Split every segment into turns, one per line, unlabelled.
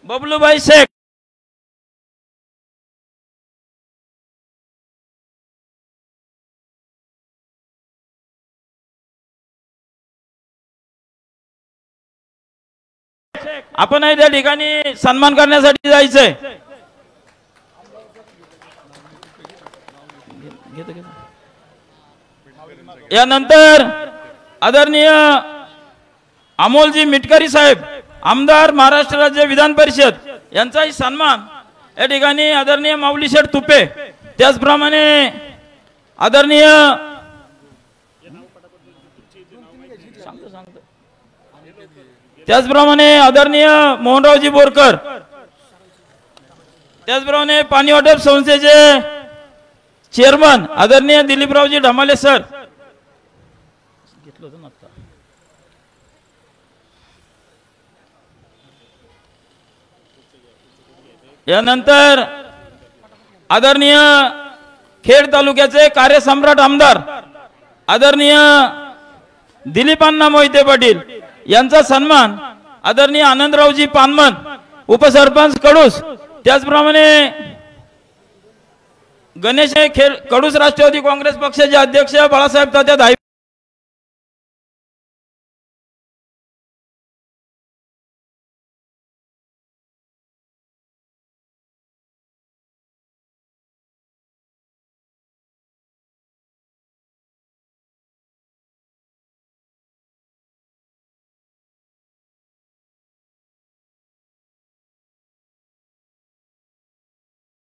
बबलूभाई शेख, आपण त्या ठिकाणी सन्मान करण्यासाठी जायचंय। यानंतर आदरणीय अमोलजी मिटकरी साहेब, आमदार, महाराष्ट्र राज्य विधान परिषद यांचाही सन्मान या ठिकाणी आदरणीय माऊली शेठ तुपे, त्याचप्रमाणे आदरणीय आदरणीय मोहनरावजी बोरकर, त्याचप्रमाणे पाणी वाटप संस्थेचे चेअरमन आदरणीय दिलीपरावजी ढमाले सर, यानंतर आदरणीय खेड तालुक्याचे कार्यसम्राट आमदार आदरणीय दिलीपांना मोहिते पाटील यांचा सन्मान आदरणीय आनंदरावजी पानमन, उपसरपंच कडूस, त्याचप्रमाणे गणेश खेड कडूस राष्ट्रवादी काँग्रेस पक्षाचे अध्यक्ष बाळासाहेब तात्या धाई,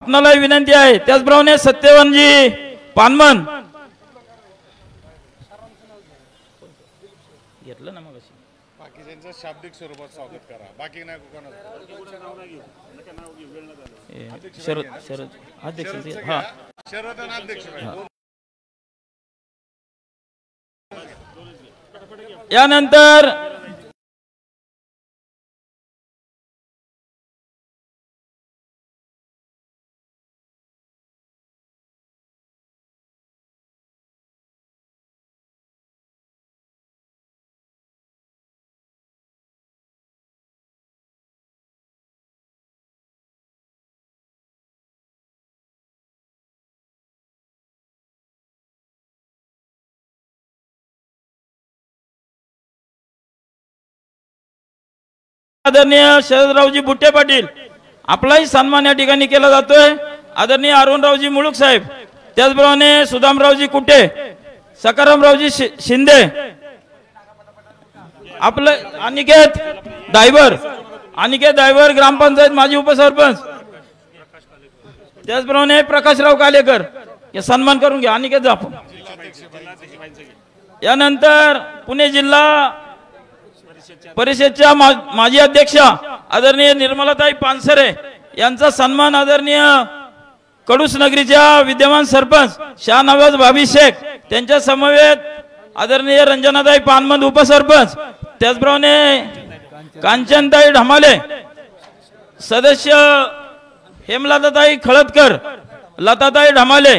आपणाला विनंती आहे। त्याचप्रमाणे सत्यवानजी पानमन घेतलं ना, मग
बाकीच्यांचं शाब्दिक स्वरूपात स्वागत करा, बाकी नाही
शरद अध्यक्ष, हा
शरद अध्यक्ष।
यानंतर आदरणीय शरदरावजी बुट्टे पाटील, आपलाही सन्मान या ठिकाणी केला जातोय। आदरणीय अरुणरावजी मुळूक साहेब, त्याचप्रमाणे सुदामरावजी कुटे, सकारामरावजी शिंदे, आपलं अनिकेत डायव्हर ग्रामपंचायत माजी उपसरपंच, त्याचप्रमाणे प्रकाशराव कालेकर, हे सन्मान करून घ्या। अनिकेत जाफर। यानंतर पुणे जिल्हा परिषदच्या माजी अध्यक्ष आदरणीय निर्मलाताई पानसरे यांचा सन्मान आदरणीय कडूस नगरीच्या विद्यमान सरपंच शाहनवाज भाभी शेख, त्यांच्या समवेत आदरणीय रंजनाताई पानमंद, उपसरपंच, त्याचप्रमाणे कांचनताई ढमाले, सदस्य हेमलताताई खळदकर, लताताई ढमाले,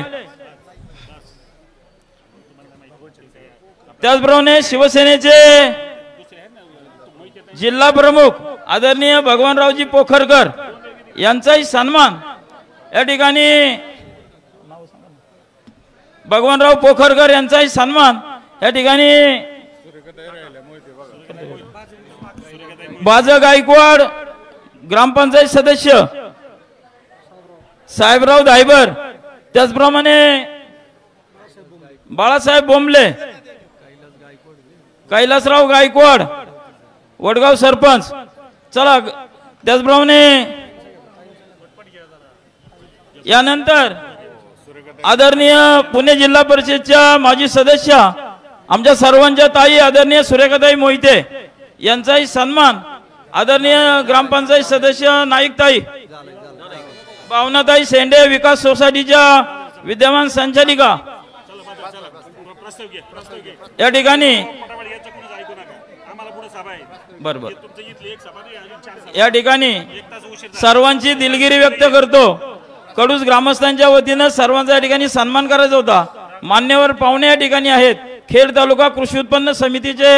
त्याचप्रमाणे शिवसेनेचे जिल्हा प्रमुख आदरणीय भगवानरावजी पोखरकर यांचाही सन्मान या ठिकाणी भगवानराव पोखरकर यांचाही सन्मान या ठिकाणी बाज गायकवाड ग्रामपंचायत सदस्य साहेबराव धायबर, त्याचप्रमाणे बाळासाहेब बोंबले, कैलासराव गायकवाड वडगाव सरपंच, चला। त्याचप्रमाणे यानंतर आदरणीय पुणे जिल्हा परिषदच्या माजी सदस्य आमच्या सर्वांच्या ताई आदरणीय सुरेखाताई मोहिते यांचाही सन्मान आदरणीय ग्रामपंचायत सदस्य नाईकताई भावनाताई शेंडे, विकास सोसायटीच्या विद्यमान संचालिका या ठिकाणी बरोबर या ठिकाणी सर्वांची दिलगिरी व्यक्त करतो। कडूस ग्रामस्थांच्या वतीने सर्वांचा या ठिकाणी सन्मान करायचा होता। मान्यवर पाहुणे या ठिकाणी आहेत। खेड तालुका कृषी उत्पन्न समितीचे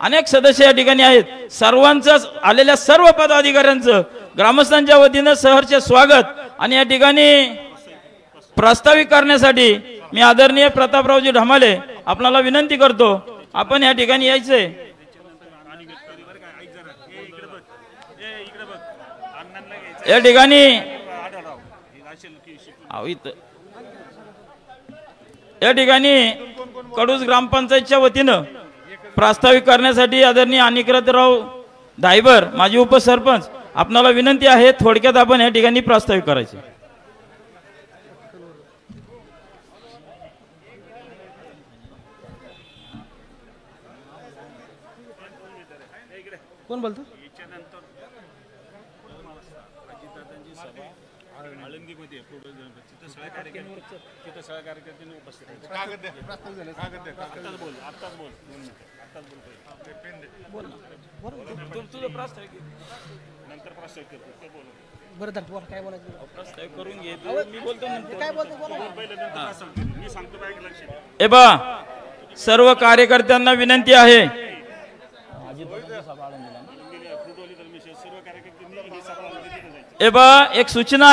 अनेक सदस्य या ठिकाणी आहेत। सर्वांचं आलेल्या सर्व पदाधिकाऱ्यांचं ग्रामस्थांच्या वतीनं सहर्ष स्वागत आणि या ठिकाणी प्रास्ताविक करण्यासाठी मी आदरणीय प्रतापरावजी ढमाले आपल्याला विनंती करतो, आपण या ठिकाणी यायचंय. या ठिकाणी कडूस ग्रामपंचायतच्या वतीनं प्रास्ताविक करण्यासाठी आदरणीय अनिकेतराव धायबर माजी उपसरपंच आपणाला विनंती आहे, थोडक्यात आपण या ठिकाणी प्रास्ताविक करायचे.
कोण बोलतो?
सर्व कार्यकर्त्यांना विनंती आहे, एक सूचना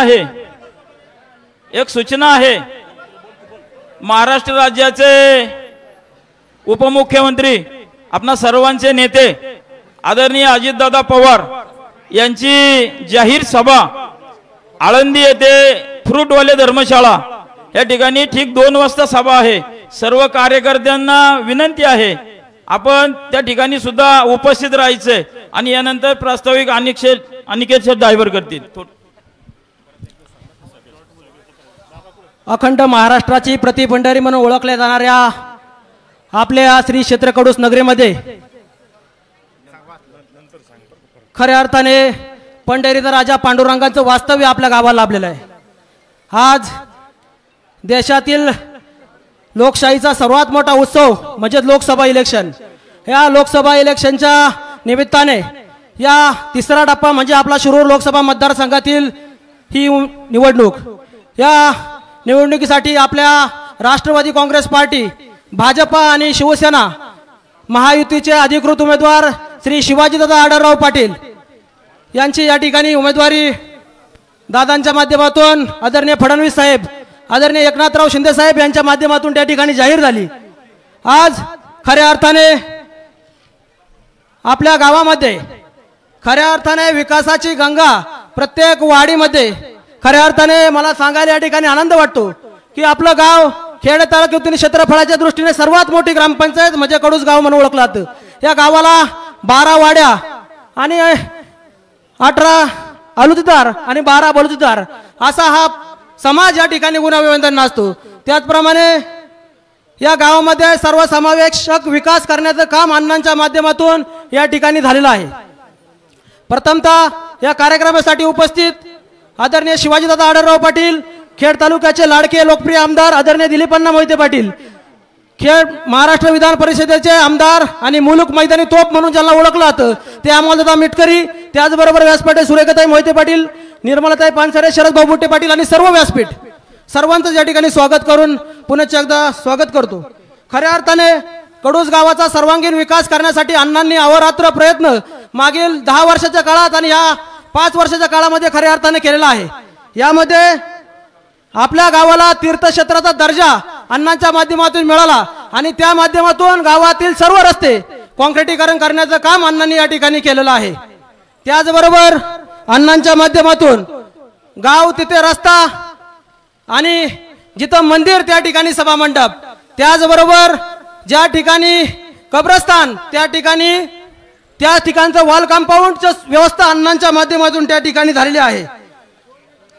आहे, महाराष्ट्र राज्याचे उपमुख्यमंत्री आपणा सर्वांचे नेते आदरणीय अजितदादा पवार यांची जाहीर सभा आळंदी येथे फ्रूटवाले धर्मशाळा या ठिकाणी ठीक 2 वाजता सभा आहे. सर्व कार्यकर्त्यांना विनंती आहे आपण त्या ठिकाणी सुद्धा उपस्थित राहायचे आणि यानंतर प्रास्ताविक अनिकेत शेठ ड्रायव्हर करतील.
अखंड महाराष्ट्राची प्रतिपंढरी म्हणून ओळखल्या जाणाऱ्या आपल्या श्री क्षेत्र कडूस नगरीमध्ये खऱ्या अर्थाने पंढरीचा राजा पांडुरंगाचं वास्तव्य आपल्या गावाला लाभलेलं आहे. आज देशातील लोकशाहीचा सर्वात मोठा उत्सव म्हणजे लोकसभा इलेक्शन. या लोकसभा इलेक्शनच्या निमित्ताने या तिसरा टप्पा म्हणजे आपला शिरूर लोकसभा मतदारसंघातील ही निवडणूक, या निवडणुकीसाठी आपल्या राष्ट्रवादी काँग्रेस पार्टी, भाजपा आणि शिवसेना महायुतीचे अधिकृत उमेदवार श्री शिवाजीदादा आढळराव पाटील यांची या ठिकाणी उमेदवारी दादांच्या माध्यमातून आदरणीय फडणवीस साहेब, आदरणीय एकनाथराव शिंदे साहेब यांच्या माध्यमातून त्या ठिकाणी जाहीर झाली. आज खऱ्या अर्थाने आपल्या गावामध्ये खऱ्या अर्थाने विकासाची गंगा प्रत्येक वाडीमध्ये खऱ्या अर्थाने मला सांगायला या ठिकाणी आनंद वाटतो की आपलं गाव खेड तालुक्यातील क्षेत्रफळाच्या दृष्टीने सर्वात मोठी ग्रामपंचायत म्हणजे कडूस गाव म्हणून ओळखलं जातं. या गावाला 12 वाड्या आणि 18 आलुतदार आणि 12 बलुतदार असा हा समाज या ठिकाणी गुणवंदन असतो. त्याचप्रमाणे या गावामध्ये सर्वसमावेशक विकास करण्याचं काम अण्णांच्या माध्यमातून या ठिकाणी झालेलं आहे. प्रथमतः या कार्यक्रमासाठी उपस्थित आदरणीय शिवाजीदादा आढळराव पाटील, खेड तालुक्याचे लाडके लोकप्रिय आमदार आदरणीय दिलीपण्णा मोहिते पाटील, खेड महाराष्ट्र विधान परिषदेचे आमदार आणि मुलुक मैदानी तोप म्हणून ज्यांना ओळखलं जातं ते अमोलदादा मिटकरी, त्याचबरोबर व्यासपीठ सुरेखाताई मोहिते पाटील, निर्मलाताई पानसरे, शरद भाऊ बुट्टे पाटील आणि सर्व व्यासपीठ सर्वांचं या ठिकाणी स्वागत करून पुन्हा एकदा स्वागत करतो. खऱ्या अर्थाने कडूस गावाचा सर्वांगीण विकास करण्यासाठी अण्णांनी अहोरात्र प्रयत्न मागील 10 वर्षाच्या काळात आणि या 5 वर्षाच्या काळामध्ये खऱ्या अर्थाने केलेला आहे. यामध्ये आपल्या गावाला तीर्थक्षेत्राचा दर्जा अण्णांच्या माध्यमातून मिळाला आणि त्या माध्यमातून गावातील सर्व रस्ते कॉन्क्रिटीकरण करण्याचं काम अण्णांनी या ठिकाणी केलेलं आहे. त्याचबरोबर अण्णांच्या माध्यमातून गाव तिथे रस्ता आणि जिथं मंदिर त्या ठिकाणी सभा मंडप, त्याचबरोबर ज्या ठिकाणी कब्रस्तान त्या ठिकाणचं वॉल कंपाऊंडचं व्यवस्था अण्णांच्या माध्यमातून त्या ठिकाणी झालेली आहे.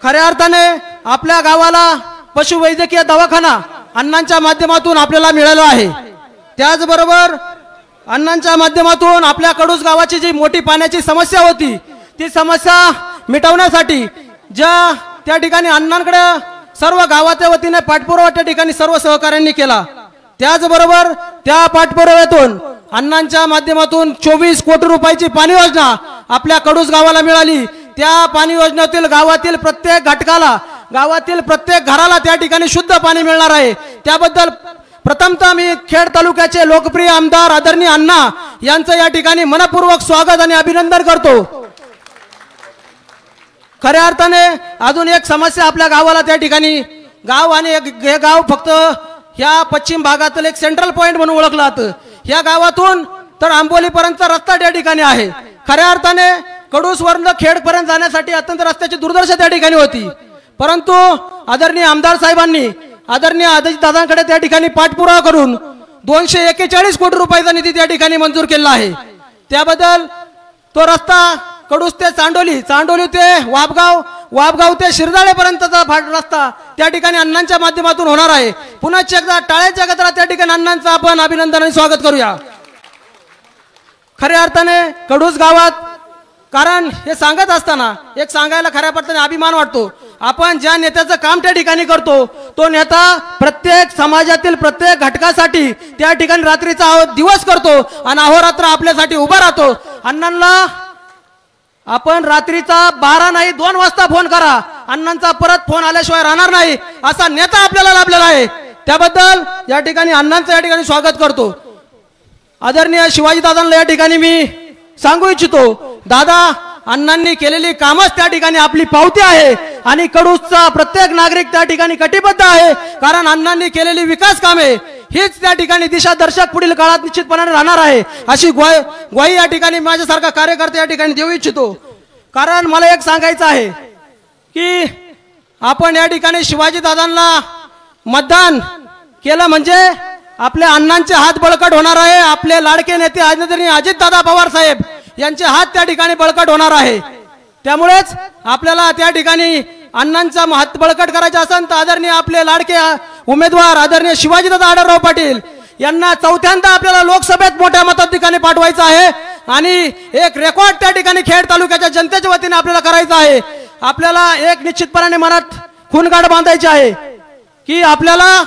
खऱ्या अर्थाने आपल्या गावाला पशुवैद्यकीय दवाखाना अण्णांच्या माध्यमातून आपल्याला मिळाला आहे. त्याचबरोबर अण्णांच्या माध्यमातून आपल्या कडूस गावाची जी मोठी पाण्याची समस्या होती ती समस्या मिटवण्यासाठी ज्या त्या ठिकाणी अण्णांकडे सर्व गावाच्या वतीने पाठपुरावा त्या ठिकाणी सर्व सहकाऱ्यांनी केला. त्याचबरोबर त्या पाठपुराव्यातून अण्णांच्या माध्यमातून 24 कोटी रुपयाची पाणी योजना आपल्या कडूस गावाला मिळाली. त्या पाणी योजनेतील गावातील प्रत्येक घटकाला, गावातील प्रत्येक घराला त्या ठिकाणी शुद्ध पाणी मिळणार आहे. त्याबद्दल प्रथमतः मी खेड तालुक्याचे लोकप्रिय आमदार आदरणीय अण्णा यांचं या ठिकाणी मनपूर्वक स्वागत आणि अभिनंदन करतो. खऱ्या अर्थाने अजून एक समस्या आपल्या गावाला त्या ठिकाणी गाव आणि हे गाव फक्त ह्या पश्चिम भागातील एक सेंट्रल पॉइंट म्हणून ओळखलं जातं. ह्या गावातून तर आंबोलीपर्यंतचा रस्ता त्या ठिकाणी आहे. खऱ्या अर्थाने कडूसवरून खेडपर्यंत जाण्यासाठी अत्यंत रस्त्याची दुर्दशा त्या ठिकाणी होती. परंतु आदरणीय आमदार साहेबांनी आदरणीय अजितदादांकडे त्या ठिकाणी पाठपुरावा करून 241 कोटी रुपयाचा निधी त्या ठिकाणी मंजूर केला आहे. त्याबद्दल तो रस्ता कडूस ते चांडोली, चांडोली ते वाबगाव, वाबगाव ते शिरदाळेपर्यंतचा रस्ता त्या ठिकाणी अण्णांच्या माध्यमातून होणार आहे. पुन्हा एकदा टाळ्याच्या गजरात त्या ठिकाणी अण्णांचं आपण अभिनंदन आणि स्वागत करूया. खऱ्या अर्थाने कडूस गावात, कारण हे सांगत असताना एक सांगायला खऱ्या अर्थाने अभिमान वाटतो. आपण ज्या नेत्याचं काम त्या ठिकाणी करतो तो नेता प्रत्येक समाजातील प्रत्येक घटकासाठी त्या ठिकाणी रात्रीचा दिवस करतो आणि अहोरात्र आपल्यासाठी उभा राहतो. अण्णांना आपण रात्रीचा 12 नाही 2 वाजता फोन करा, अण्णांचा परत फोन आल्याशिवाय राहणार नाही असा नेता आपल्याला लाभलेला आहे. त्याबद्दल या ठिकाणी अण्णांचं या ठिकाणी स्वागत करतो. आदरणीय शिवाजी दादांना या ठिकाणी मी सांगू इच्छितो, दादा अण्णांनी केलेली कामच त्या ठिकाणी आपली पावती आहे आणि कडूसचा प्रत्येक नागरिक त्या ठिकाणी कटिबद्ध आहे. कारण अण्णांनी केलेली विकास कामे हीच त्या ठिकाणी दिशादर्शक पुढील काळात निश्चितपणाने राहणार आहे अशी ग्वाही या ठिकाणी माझ्यासारखा कार्यकर्ते या ठिकाणी देऊ इच्छितो. कारण मला एक सांगायचं आहे की आपण या ठिकाणी शिवाजी दादांना मतदान केलं म्हणजे आपल्या अण्णांचे हात बळकट होणार आहे. आपले लाडके नेते आदरणीय अजितदादा पवार साहेब यांचे हात त्या ठिकाणी बळकट होणार आहे. त्यामुळेच आपल्याला त्या ठिकाणी अण्णांचा हात बळकट करायचा असेल तर आदरणीय आपले लाडके उमेदवार आदरणीय शिवाजीदादा आढळराव पाटील यांना चौथ्यांदा आपल्याला लोकसभेत मोठ्या मताधिक्याने पाठवायचं आहे आणि एक रेकॉर्ड त्या ठिकाणी खेड तालुक्याच्या जनतेच्या वतीने आपल्याला करायचं आहे. आपल्याला एक निश्चितपणाने मनात खूणगाठ बांधायची आहे की आपल्याला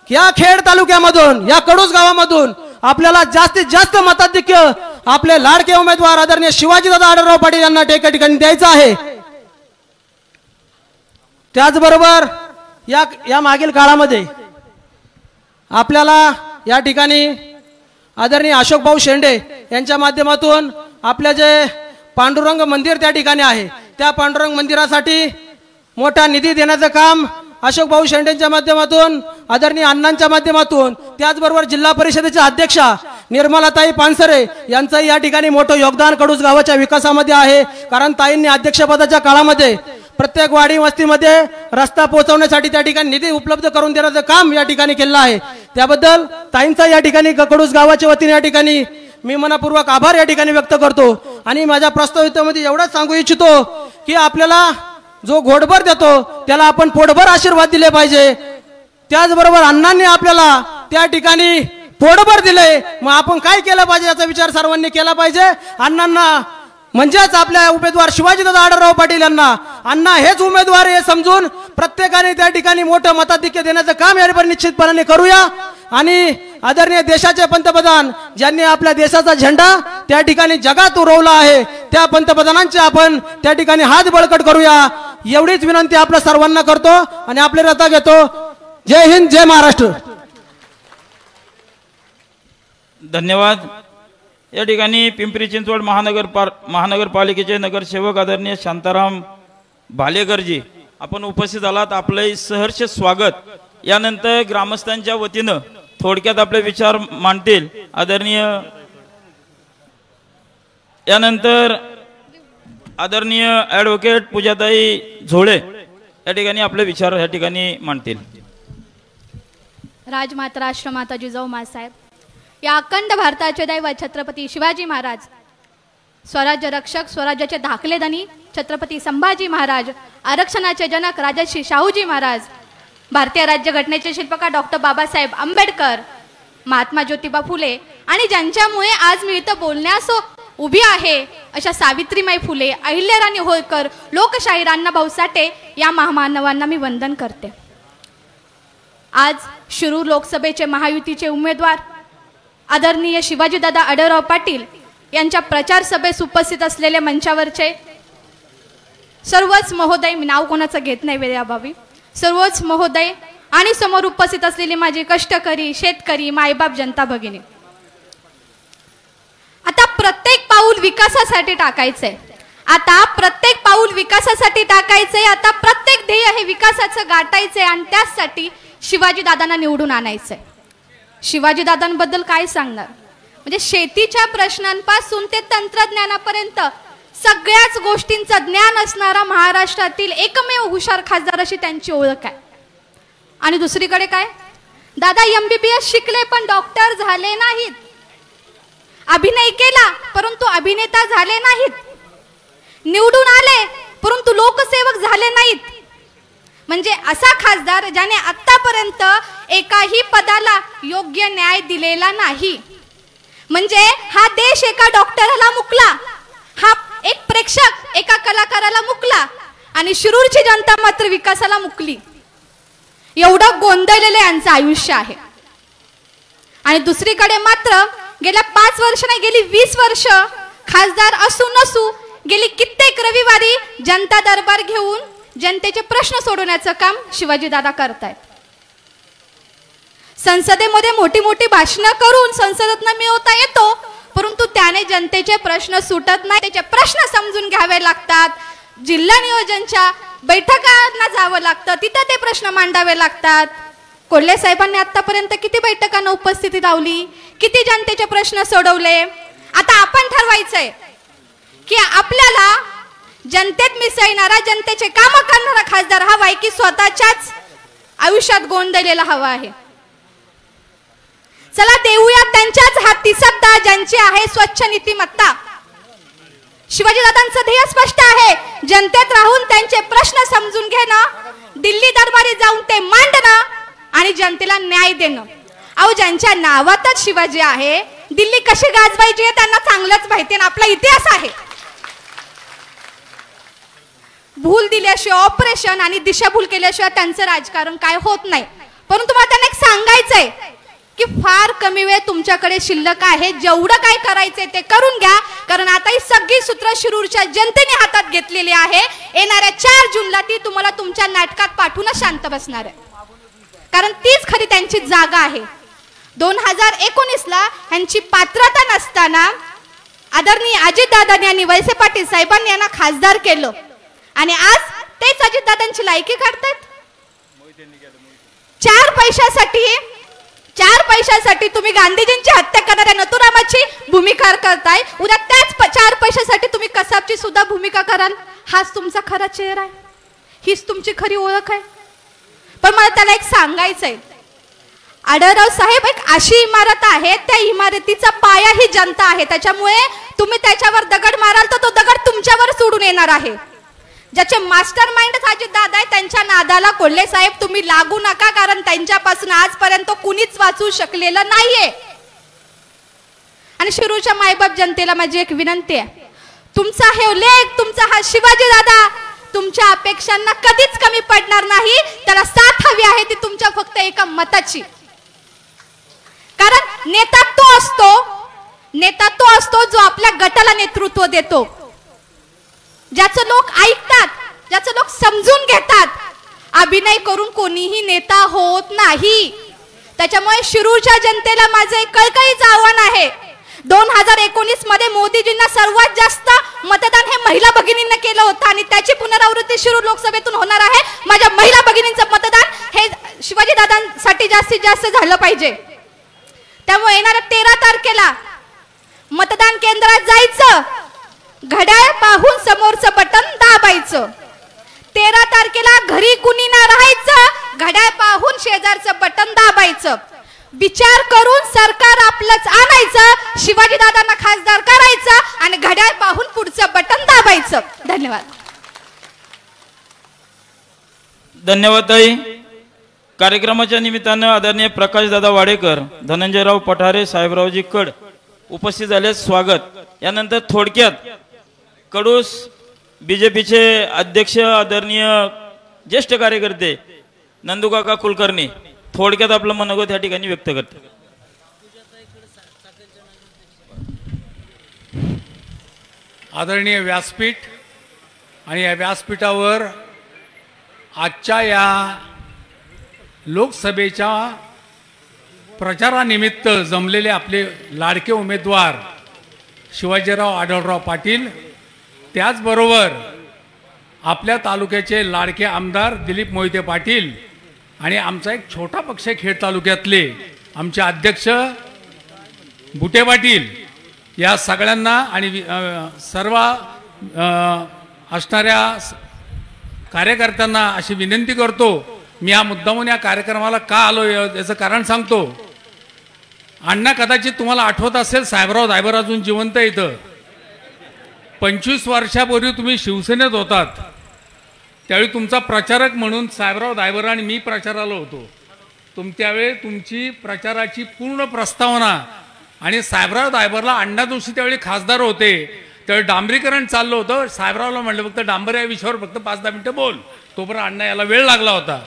या खेड तालुक्यामधून या कडूस गावामधून आपल्याला जास्तीत जास्त मताधिक्य आपले लाडके उमेदवार आदरणीय शिवाजीदादा आढळराव पाटील यांना त्या ठिकाणी द्यायचं आहे. त्याचबरोबर या मागील काळामध्ये आपल्याला या ठिकाणी आदरणीय अशोक भाऊ शेंडे यांच्या माध्यमातून आपल्या जे पांडुरंग मंदिर त्या ठिकाणी आहे त्या पांडुरंग मंदिरासाठी मोठा निधी देण्याचं काम अशोक भाऊ शेंडेंच्या माध्यमातून आदरणीय अण्णांच्या माध्यमातून त्याचबरोबर जिल्हा परिषदेच्या अध्यक्षा निर्मलाताई पानसरे यांचंही या ठिकाणी मोठं योगदान कडूस गावाच्या विकासामध्ये आहे. कारण ताईंनी अध्यक्षपदाच्या काळामध्ये प्रत्येक वाडी वस्तीमध्ये रस्ता पोहोचवण्यासाठी त्या ठिकाणी निधी उपलब्ध करून देण्याचं काम या ठिकाणी केलं आहे. त्याबद्दल ताईंचा या ठिकाणी कडूस गावाच्या वतीने या ठिकाणी मी मनपूर्वक आभार या ठिकाणी व्यक्त करतो. आणि माझ्या प्रस्तावितेमध्ये एवढंच सांगू इच्छितो की आपल्याला जो घोडभर देतो त्याला आपण पोटभर आशीर्वाद दिले पाहिजे. त्याचबरोबर अण्णांनी आपल्याला त्या ठिकाणी पोटभर दिले, मग आपण काय केलं पाहिजे याचा विचार सर्वांनी केला पाहिजे. अण्णांना म्हणजेच आपल्या उमेदवार शिवाजीदादा आढळराव पाटील यांना अण्णा हेच उमेदवार हे समजून प्रत्येकाने त्या ठिकाणी मोठं मताधिक्य देण्याचं काम यावर निश्चितपणाने करूया. आणि आदरणीय देशाचे पंतप्रधान ज्यांनी आपल्या देशाचा झेंडा त्या ठिकाणी जगात उडवला आहे त्या पंतप्रधानांचे आपण त्या ठिकाणी हात बळकट करूया एवढीच विनंती आपल्या सर्वांना करतो आणि आपले रजा घेतो. जय हिंद, जय महाराष्ट्र.
धन्यवाद. या ठिकाणी पिंपरी चिंचवड महानगरपालिकेचे नगरसेवक आदरणीय शांताराम भालेकरजी आपण उपस्थित आलात, आपले सहर्ष स्वागत. यानंतर ग्रामस्थांच्या वतीनं थोडक्यात आपले विचार मांडतील यानंतर आदरणीय ॲडव्होकेट पूजाताई झोळे या ठिकाणी आपले विचार या ठिकाणी मांडतील.
राजमाता राष्ट्रमाता जिजाऊ मासाहेब, या अखंड भारताचे दैवत छत्रपती शिवाजी महाराज, स्वराज्य रक्षक, स्वराज्याचे धाकले धनी छत्रपती संभाजी महाराज, आरक्षणाचे जनक राजर्षी शाहूजी महाराज, भारतीय राज्यघटनेचे शिल्पकार डॉक्टर बाबासाहेब आंबेडकर, महात्मा ज्योतिबा फुले आणि ज्यांच्यामुळे आज मी इथं बोलण्यास उभी आहे अशा सावित्रीमाई फुले, अहिल्याराणी होळकर, लोकशाही अण्णाभाऊ साठे या महामानवांना मी वंदन करते. आज शिरूर लोकसभेचे महायुतीचे उमेदवार आदरणीय शिवाजीदादा आढळराव पाटील यांच्या प्रचार सभेस उपस्थित असलेले मंचावरचे सर्वच महोदय, मी नाव कोणाचं घेत नाही वेळेअभावी, सर्वच महोदय आणि समोर उपस्थित असलेली माझी कष्टकरी, शेतकरी, मायबाप, जनता भगिनी, आता प्रत्येक पाऊल विकासासाठी टाकायचंय. आता प्रत्येक पाऊल पाऊल विकासासाठी टाकायचंय, आता प्रत्येक ध्येय हे विकासाचं गाठायचंय आणि त्यासाठी शिवाजी दादांना निवडून आणायचंय. शिवाजी दादांबद्दल काय सांगणार, म्हणजे शेतीच्या प्रश्नांपासून ते तंत्रज्ञानापर्यंत सगळ्याच गोष्टींचं ज्ञान असणारा महाराष्ट्रातील एकमेव हुशार खासदार अशी त्यांची ओळख आहे. आणि दुसरीकडे काय, दादा MBBS शिकले पण डॉक्टर झाले नाहीत, अभिनय केला परंतु अभिनेता झाले नाहीत, निवडून आले परंतु लोकसेवक झाले नाहीत. म्हणजे असा खासदार ज्याने आतापर्यंत एकाही पदाला योग्य न्याय दिलेला नाही. म्हणजे हा देश एका डॉक्टरला मुकला, हा एक प्रेक्षक एका कलाकाराला मुकला आणि शिरूरची जनता मात्र विकासाला मुकली. एवढं गोंधळलेलं यांचं आयुष्य आहे. आणि दुसरीकडे मात्र गेल्या 5 वर्ष नाही, गेली 20 वर्ष खासदार असू नसू गेली कित्येक रविवारी जनता दरबार घेऊन जनतेचे प्रश्न सोडवण्याचं काम शिवाजी दादा करतायत. संसदेमध्ये मोठी मोठी भाषणं करून संसदेतनं मिळवता येतो, परंतु त्याने जनतेचे प्रश्न सुटत नाही. त्याचे प्रश्न समजून घ्यावे लागतात, जिल्हा नियोजनच्या बैठकांना जावं लागतं, तिथं ते प्रश्न मांडावे लागतात. कोल्हे साहेबांनी आतापर्यंत किती बैठकांना उपस्थिती लावली, किती जनतेचे प्रश्न सोडवले. आता आपण ठरवायचंय की आपल्याला जनतेत मिसळणारा, जनतेचे काम करणारा खासदार हवा आहे की स्वतःच्याच आयुष्यात गोंधळलेला हवा आहे. चला देऊया त्यांच्याच हाती सत्ता ज्यांची आहे स्वच्छ नीतिमत्ता. शिवाजी दादांचं ध्येय स्पष्ट आहे, जनतेत राहून त्यांचे प्रश्न समजून घेणं, दिल्ली दरबारी जाऊन ते मांडणं आणि जनतेला न्याय देणं. अहो ज्यांच्या नावातच शिवाजी आहे, दिल्ली कशी गाजवायची आहे त्यांना चांगलंच माहिती आहे, आपला इतिहास आहे. भूल दिल्याशिवाय ऑपरेशन आणि दिशाभूल केल्याशिवाय त्यांचं राजकारण काय होत नाही. परंतु मला त्यांना एक सांगायचंय की फार कमी वेळ तुमच्याकडे शिल्लक आहे, जेवढं काय करायचंय ते करून घ्या, कारण आता ही सगळी सूत्र शिरूरच्या जनतेने हातात घेतलेली आहे. येणाऱ्या 4 जूनला ती तुम्हाला तुमच्या नाटकात पाठवूनच शांत बसणार आहे, कारण तीच खरी त्यांची जागा आहे. 2019ला यांची पात्रता नसताना आदरणीय अजितदादांनी आणि वळसे पाटील साहेबांनी यांना खासदार केलं आणि आज तेच अजितदादांची लायकी काढतात. 4 पैशासाठी तुम्ही गांधीजींची हत्या करणाऱ्या नथुरामाची भूमिका करताय, उद्या त्याच 4 पैशासाठी तुम्ही कसाबची सुद्धा भूमिका कराल. हाच तुमचा खरा चेहरा आहे, हीच तुमची खरी ओळख आहे. पण मला त्याला एक सांगायचंय, आढळराव साहेब एक अशी इमारत आहे, त्या इमारतीचा पाया ही जनता आहे. त्याच्यामुळे तुम्ही त्याच्यावर दगड माराल तर तो दगड तुमच्यावर सोडून येणार आहे. ज्याचे मास्टर माइंड अजित दादा आहे त्यांच्या नादाला कोल्हे साहेब तुम्ही लागू नका, कारण त्यांच्यापासून आजपर्यंत कुणीच वाचू शकलेलं नाहीये. आणि शिरूरच्या मायबाप जनतेला माझी एक विनंती आहे, तुमचा हे लेख, तुमचा हा शिवाजी दादा तुमच्या अपेक्षांना कधीच कमी पडणार नाही. त्याला साथ हवी आहे ती तुमच्या फक्त एका मताची. कारण नेता तो असतो जो आपल्या गटाला नेतृत्व देतो, ज्याचं लोक ऐकतात, ज्याचं लोक समजून घेतात. अभिनय करून कोणीही नेता होत नाही. त्याच्यामुळे शिरूरच्या जनतेला माझं एक कळकळीचं आव्हान आहे. 2019 मध्ये मोदीजींना सर्वात जास्त मतदान हे महिला भगिनींना केलं होतं आणि त्याची पुनरावृत्ती शिरूर लोकसभेतून होणार आहे. माझ्या महिला भगिनींचं मतदान हे शिवाजी दादांसाठी जास्तीत जास्त झालं पाहिजे. त्यामुळे येणाऱ्या 13 तारखेला मतदान केंद्रात जायचं, घड्याळ पाहून समोरचं बटन दाबायचं. 13 तारखेला घरी कुणी ना राहायचं, घड्याळ पाहून शेजारचं बटन दाबायचं. विचार करून सरकार आपलंच आणायचं, शिवाजी दादांना खासदार करायचं आणि घड्याळ पाहून पुढचं बटन दाबायचं. धन्यवाद.
धन्यवाद ताई. कार्यक्रमाच्या निमित्तानं आदरणीय प्रकाशदादा वाडेकर, धनंजयराव पठारे, साहेबरावजी कड उपस्थित झाले, स्वागत. यानंतर थोडक्यात कडूस बीजेपीचे अध्यक्ष आदरणीय ज्येष्ठ कार्यकर्ते नंदूकाका कुलकर्णी थोडक्यात आपलं मनोगत या ठिकाणी व्यक्त करते.
आदरणीय व्यासपीठ आणि या व्यासपीठावर आजच्या या लोकसभेच्या प्रचारानिमित्त जमलेले आपले लाडके उमेदवार शिवाजीराव आढळराव पाटील, त्याचबरोबर आपल्या तालुक्याचे लाडके आमदार दिलीप मोहिते पाटील आणि आमचा एक छोटा पक्ष खेड तालुक्यातले आमचे अध्यक्ष बुटे पाटील या सगळ्यांना आणि सर्व असणाऱ्या कार्यकर्त्यांना अशी विनंती करतो. मी हा मुद्दामून या कार्यक्रमाला का आलो याचं कारण सांगतो. अण्णा, कदाचित तुम्हाला आठवत असेल, साहेबराव दायबर अजून जिवंत इथं 25 वर्षापूर्वी तुम्ही शिवसेनेत होतात. त्यावेळी तुमचा प्रचारक म्हणून साहेबराव दायबर आणि मी प्रचाराला होतो. त्यावेळी तुमची प्रचाराची पूर्ण प्रस्तावना आणि साहेबराव दायबरला अण्णा जोशी त्यावेळी खासदार होते, त्यावेळी डांबरीकरण चाललं होतं. साहेबरावला म्हटलं फक्त डांबर या विषयावर फक्त 5-10 मिनिटं बोल, तोपर्यंत अण्णा याला वेळ लागला होता.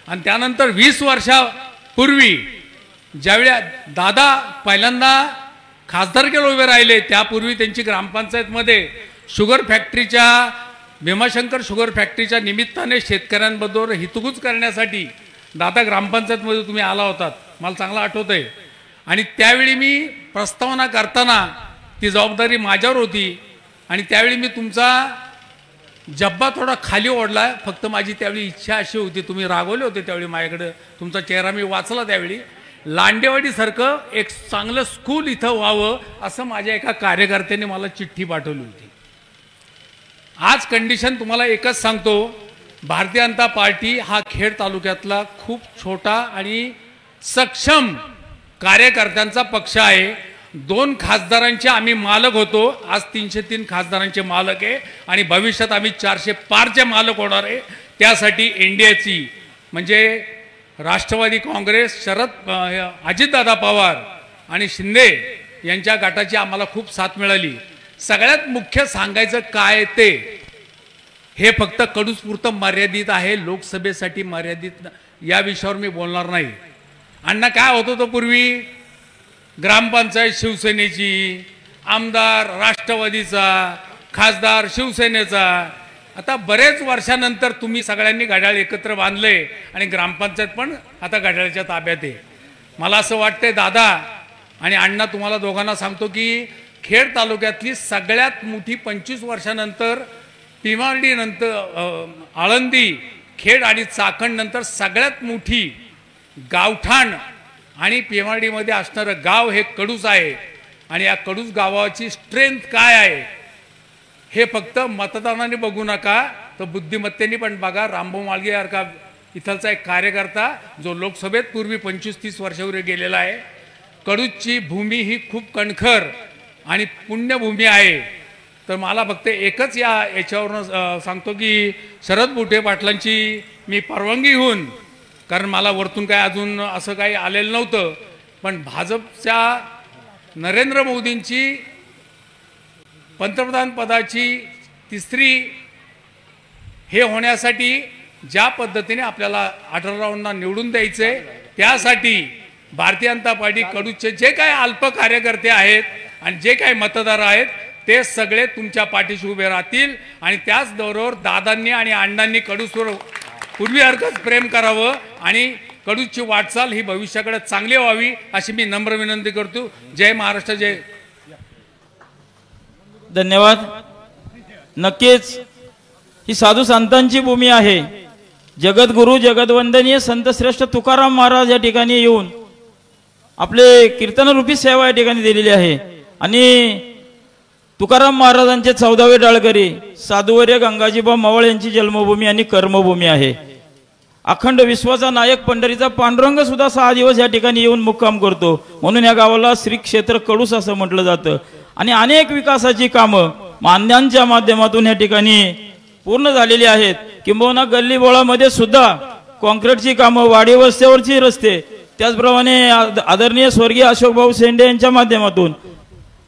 आणि त्यानंतर 20 वर्षापूर्वी ज्यावेळी दादा पहिल्यांदा खासदारकीला उभे राहिले, त्यापूर्वी त्यांची ग्रामपंचायतमध्ये शुगर फॅक्टरीच्या भीमाशंकर शुगर फॅक्टरीच्या निमित्ताने शेतकऱ्यांबरोबर हितगुज करण्यासाठी दादा ग्रामपंचायतमध्ये तुम्ही आला होतात, मला चांगलं आठवत आहे. आणि त्यावेळी मी प्रस्तावना करताना ती जबाबदारी माझ्यावर होती आणि त्यावेळी मी तुमचा जब्बा थोडा खाली ओढला. फक्त माझी त्यावेळी इच्छा अशी होती, तुम्ही रागवले होते त्यावेळी माझ्याकडे, तुमचा चेहरा मी वाचला त्यावेळी, लांडेवाडीसारखं एक चांगलं स्कूल इथं व्हावं असं माझ्या एका कार्यकर्त्याने मला चिठ्ठी पाठवली होती. आज कंडिशन तुम्हाला एकच सांगतो, भारतीय जनता पार्टी हा खेड तालुक्यातला खूप छोटा आणि सक्षम कार्यकर्त्यांचा पक्ष आहे. 2 खासदारांचे आम्ही मालक होतो, आज 303 खासदारांचे मालक आहे आणि भविष्यात आम्ही 400 पारचे मालक होणार आहे. त्यासाठी एनडीएची म्हणजे राष्ट्रवादी काँग्रेस, अजितदादा पवार आणि शिंदे यांच्या गटाची आम्हाला खूप साथ मिळाली. सगळ्यात मुख्य सांगायचं काय ते, हे फक्त कडूसपुरतं मर्यादित आहे, लोकसभेसाठी मर्यादित, या विषयावर मी बोलणार नाही. अण्णा, काय होत होतं पूर्वी, ग्रामपंचायत शिवसेनेची, आमदार राष्ट्रवादीचा, खासदार शिवसेनेचा. आता बरेच वर्षानंतर तुम्ही सगळ्यांनी घड्याळ एकत्र बांधले आणि ग्रामपंचायत पण आता घड्याळाच्या ताब्यात आहे. मला असं वाटतंय दादा आणि अण्णा, तुम्हाला दोघांना सांगतो की खेड तालुक्यातली सगळ्यात मोठी 25 वर्षानंतर पिमार्डी नंतर आळंदी, खेड आणि चाकण नंतर सगळ्यात मोठी गावठाण आणि पेमार्डीमध्ये असणारं गाव हे कडूस आहे. आणि या कडूस गावाची स्ट्रेंथ काय आहे हे फक्त मतदानाने बघू नका, तर बुद्धिमत्तेने पण बघा. रामभाऊ माळगे सारखा इथलचा एक कार्यकर्ता जो लोकसभेत पूर्वी 25-30 वर्षापूर्वी गेलेला आहे. कडूसची भूमी ही खूप कणखर आणि पुण्यभूमी आहे. तर मला फक्त एकच याच्यावरून सांगतो की शरद बुटे पाटलांची मी परवानगी घेऊन, कारण मला वरतून काय अजून असं काही आलेलं नव्हतं, पण भाजपच्या नरेंद्र मोदींची पंतप्रधान पदाची 3री हे होण्यासाठी ज्या पद्धतीने आपल्याला आढळरावांना निवडून द्यायचे, त्यासाठी भारतीय जनता पार्टी कडूचे जे काही अल्प कार्यकर्ते आहेत आणि जे काही मतदार आहेत ते सगळे तुमच्या पाठीशी उभे राहतील. आणि त्याचबरोबर दादांनी आणि अण्णांनी कडूसवर पूर्वीसारखंच प्रेम करावं आणि कडूची वाटचाल ही भविष्याकडे चांगली व्हावी अशी मी नम्र विनंती करतो. जय महाराष्ट्र, जय.
धन्यवाद. नक्कीच ही साधू संतांची भूमी आहे. जगद्गुरु जगदवंदनीय संत श्रेष्ठ तुकाराम महाराज या ठिकाणी येऊन आपले कीर्तनरूपी सेवा या ठिकाणी दिलेली आहे. आणि तुकाराम महाराजांचे 14वे डाळकरी साधुवर्य गंगाजीबा मवळ यांची जन्मभूमी आणि कर्मभूमी आहे. अखंड विश्वाचा नायक पंढरीचा पांडुरंग सुद्धा 6 दिवस या ठिकाणी येऊन मुक्काम करतो. म्हणून या गावाला श्री क्षेत्र कडूस असं म्हटलं जातं. आणि अनेक विकासाची कामं मान्यांच्या माध्यमातून या ठिकाणी पूर्ण झालेली आहेत. किंबहुना गल्ली बोळामध्ये सुद्धा कॉन्क्रीटची कामं, वाडी वस्त्यावरची रस्ते, त्याचप्रमाणे आदरणीय स्वर्गीय अशोकभाऊ शेंडे यांच्या माध्यमातून,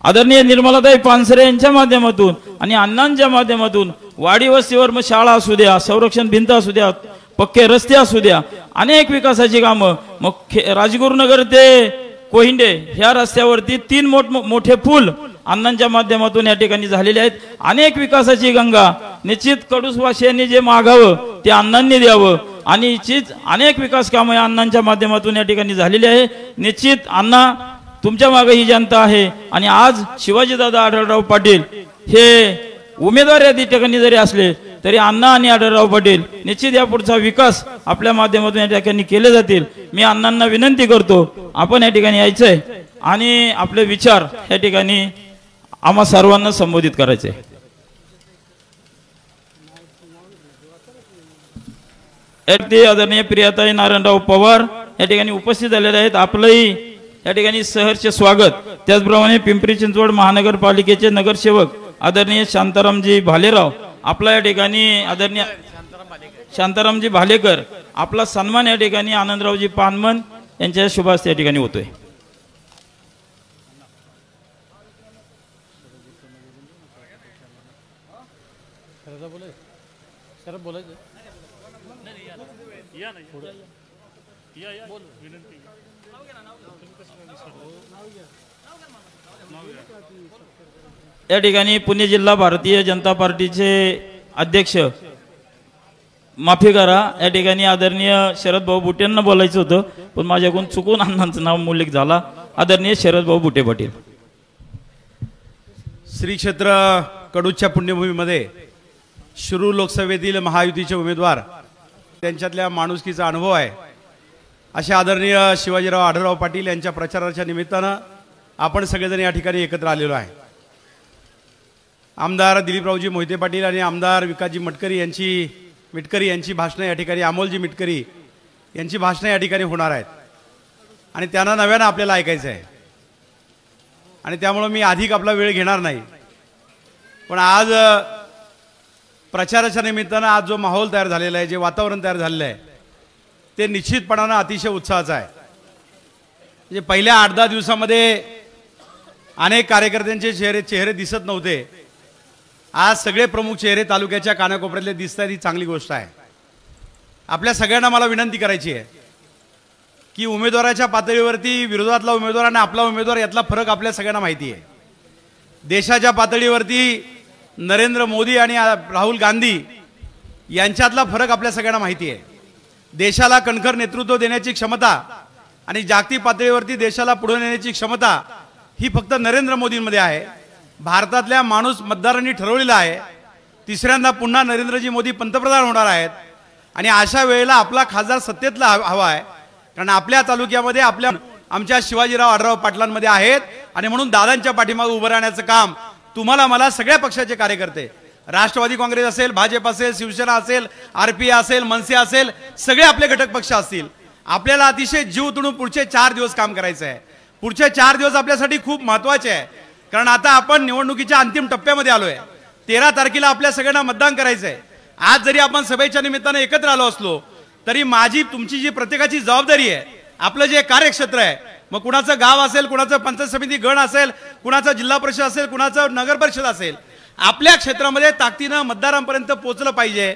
आदरणीय निर्मलाताई पानसरे यांच्या माध्यमातून आणि अण्णांच्या माध्यमातून वाडी वस्तीवर मग शाळा असू द्या, संरक्षण भिंत असू द्या, पक्के रस्ते असू द्या, अनेक विकासाची कामं. मग राजगुरुनगर ते कोहिंडे ह्या रस्त्यावरती 3 मोठे पूल अण्णांच्या माध्यमातून या ठिकाणी झालेले आहेत. अनेक विकासाची गंगा निश्चित कडूसवासियांनी जे मागावं ते अण्णांनी द्यावं आणि निश्चित अनेक विकास कामं या अण्णांच्या माध्यमातून या ठिकाणी झालेली आहे. निश्चित अण्णा तुमच्या मागे ही जनता आहे. आणि आज शिवाजीदादा आढळराव पाटील हे उमेदवार या ठिकाणी जरी असले तरी अण्णा आणि आढळराव पाटील निश्चित या पुढचा विकास आपल्या माध्यमातून या ठिकाणी केले जातील. मी अण्णांना विनंती करतो आपण या ठिकाणी यायचंय आणि आपले विचार या ठिकाणी आम्हा सर्वांना संबोधित करायचे. आदरणीय प्रियाताई नारायणराव पवार या ठिकाणी उपस्थित झालेले आहेत. आपलंही या ठिकाणी सहर्ष स्वागत. त्याचप्रमाणे पिंपरी चिंचवड महानगरपालिकेचे नगरसेवक आदरणीय शांतारामजी भालेराव आपला या ठिकाणी आदरणीय शांतारामजी भालेकर आपला सन्मान या ठिकाणी आनंदरावजी पानमन यांच्या शुभ हस्ते या ठिकाणी होतोय. या ठिकाणी पुणे जिल्हा भारतीय जनता पार्टीचे अध्यक्ष माफी करा या ठिकाणी आदरणीय शरद भाऊ बुटेंना बोलायचं होतं पण माझ्याकडून चुकून अण्णांचं नाव उल्लेख झाला. आदरणीय शरद भाऊ बुटे पाटील.
श्री क्षेत्र कडूच्या पुण्यभूमीमध्ये शिरूर लोकसभेतील महायुतीचे उमेदवार त्यांच्यातल्या माणुसकीचा अनुभव आहे असे आदरणीय शिवाजीराव आढळराव पाटील यांच्या प्रचाराच्या निमित्तानं आपण सगळेजण या ठिकाणी एकत्र आलेलो आहे. आमदार दिलीपरावजी मोहिते पाटील आणि आमदार विकासजी मिटकरी यांची भाषणं या ठिकाणी अमोलजी मिटकरी यांची भाषणं या ठिकाणी होणार आहेत आणि त्यांना नव्यानं आपल्याला ऐकायचं आहे आणि त्यामुळं मी अधिक आपला वेळ घेणार नाही. पण आज प्रचाराच्या निमित्तानं आज जो माहोल तयार झालेला आहे, जे वातावरण तयार झालेलं आहे ते निश्चितपणानं अतिशय उत्साहाचं आहे. म्हणजे पहिल्या 8-10 दिवसामध्ये अनेक कार्यकर्त्यांचे चेहरे दिसत नव्हते. आज सगळे प्रमुख चेहरे तालुक्याच्या कानाकोपऱ्यातले दिसत आहेत. ही चांगली गोष्ट आहे. आपल्या सगळ्यांना मला विनंती करायची आहे की उमेदवाराच्या पातळीवरती विरोधातला उमेदवार आणि आपला उमेदवार यातला फरक आपल्या सगळ्यांना माहिती आहे. देशाच्या पातळीवरती नरेंद्र मोदी आणि राहुल गांधी यांच्यातला फरक आपल्या सगळ्यांना माहिती आहे. देशाला कणखर नेतृत्व देण्याची क्षमता आणि जागतिक पातळीवरती देशाला पुढे नेण्याची क्षमता ही फक्त नरेंद्र मोदींमध्ये आहे. भारतातल्या माणूस मतदारांनी ठरवलेला आहे तिसऱ्यांदा पुन्हा नरेंद्रजी मोदी पंतप्रधान होणार आहेत आणि अशा वेळेला आपला खासदार सत्तेतला हवा आहे. कारण आपल्या तालुक्यामध्ये आमच्या शिवाजीराव आढळराव पाटलांमध्ये आहेत आणि म्हणून दादांच्या पाठीमागे उभं राहण्याचं काम तुम्हाला मला सगळ्या पक्षाचे कार्यकर्ते राष्ट्रवादी काँग्रेस असेल, भाजप असेल, शिवसेना असेल, आरपीआय असेल, मनसे असेल, सगळे आपले घटक पक्ष असतील, आपल्याला अतिशय जीव तुडून पुढचे 4 दिवस काम करायचं आहे. पुढचे 4 दिवस आपल्यासाठी खूप महत्त्वाचे आहे कारण आता आपण निवडणुकीच्या अंतिम टप्प्यामध्ये आलोय. 13 तारखेला आपल्या सगळ्यांना मतदान करायचं आहे. आज जरी आपण सभेच्या निमित्तानं एकत्र आलो असलो तरी तुमची जी प्रत्येकाची जबाबदारी आहे, आपलं जे कार्यक्षेत्र आहे, मग कुणाचं गाव असेल, कुणाचं पंचायत समिती गण असेल, कुणाचं जिल्हा परिषद असेल, कुणाचं नगर परिषद असेल, आपल्या क्षेत्रामध्ये ताकदीनं मतदारांपर्यंत पोहोचलं पाहिजे.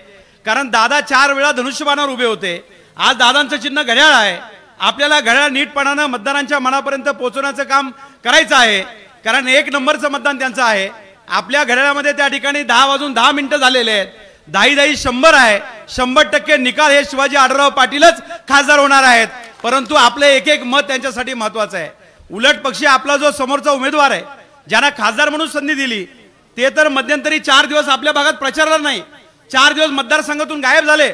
कारण दादा 4 वेळा धनुष्यबाणावर उभे होते. आज दादांचं चिन्ह घड्याळ आहे. आपल्याला घड्याळ नीटपणानं मतदारांच्या मनापर्यंत पोहोचवण्याचं काम करायचं आहे कारण 1 नंबरचं मतदान त्यांचं आहे. आपल्या घड्याळामध्ये त्या ठिकाणी 10 वाजून 10 मिनिटं झालेले आहेत. 10 100 आहे. 100% निकाल हे शिवाजी आढळराव पाटीलच खासदार होणार आहेत. परंतु आपले एक मत त्यांच्यासाठी महत्वाचं आहे. उलट पक्षी आपला जो समोरचा उमेदवार आहे ज्यांना खासदार म्हणून संधी दिली ते तर मध्यंतरी 4 दिवस आपल्या भागात प्रचारला नाही, 4 दिवस मतदारसंघातून गायब झाले.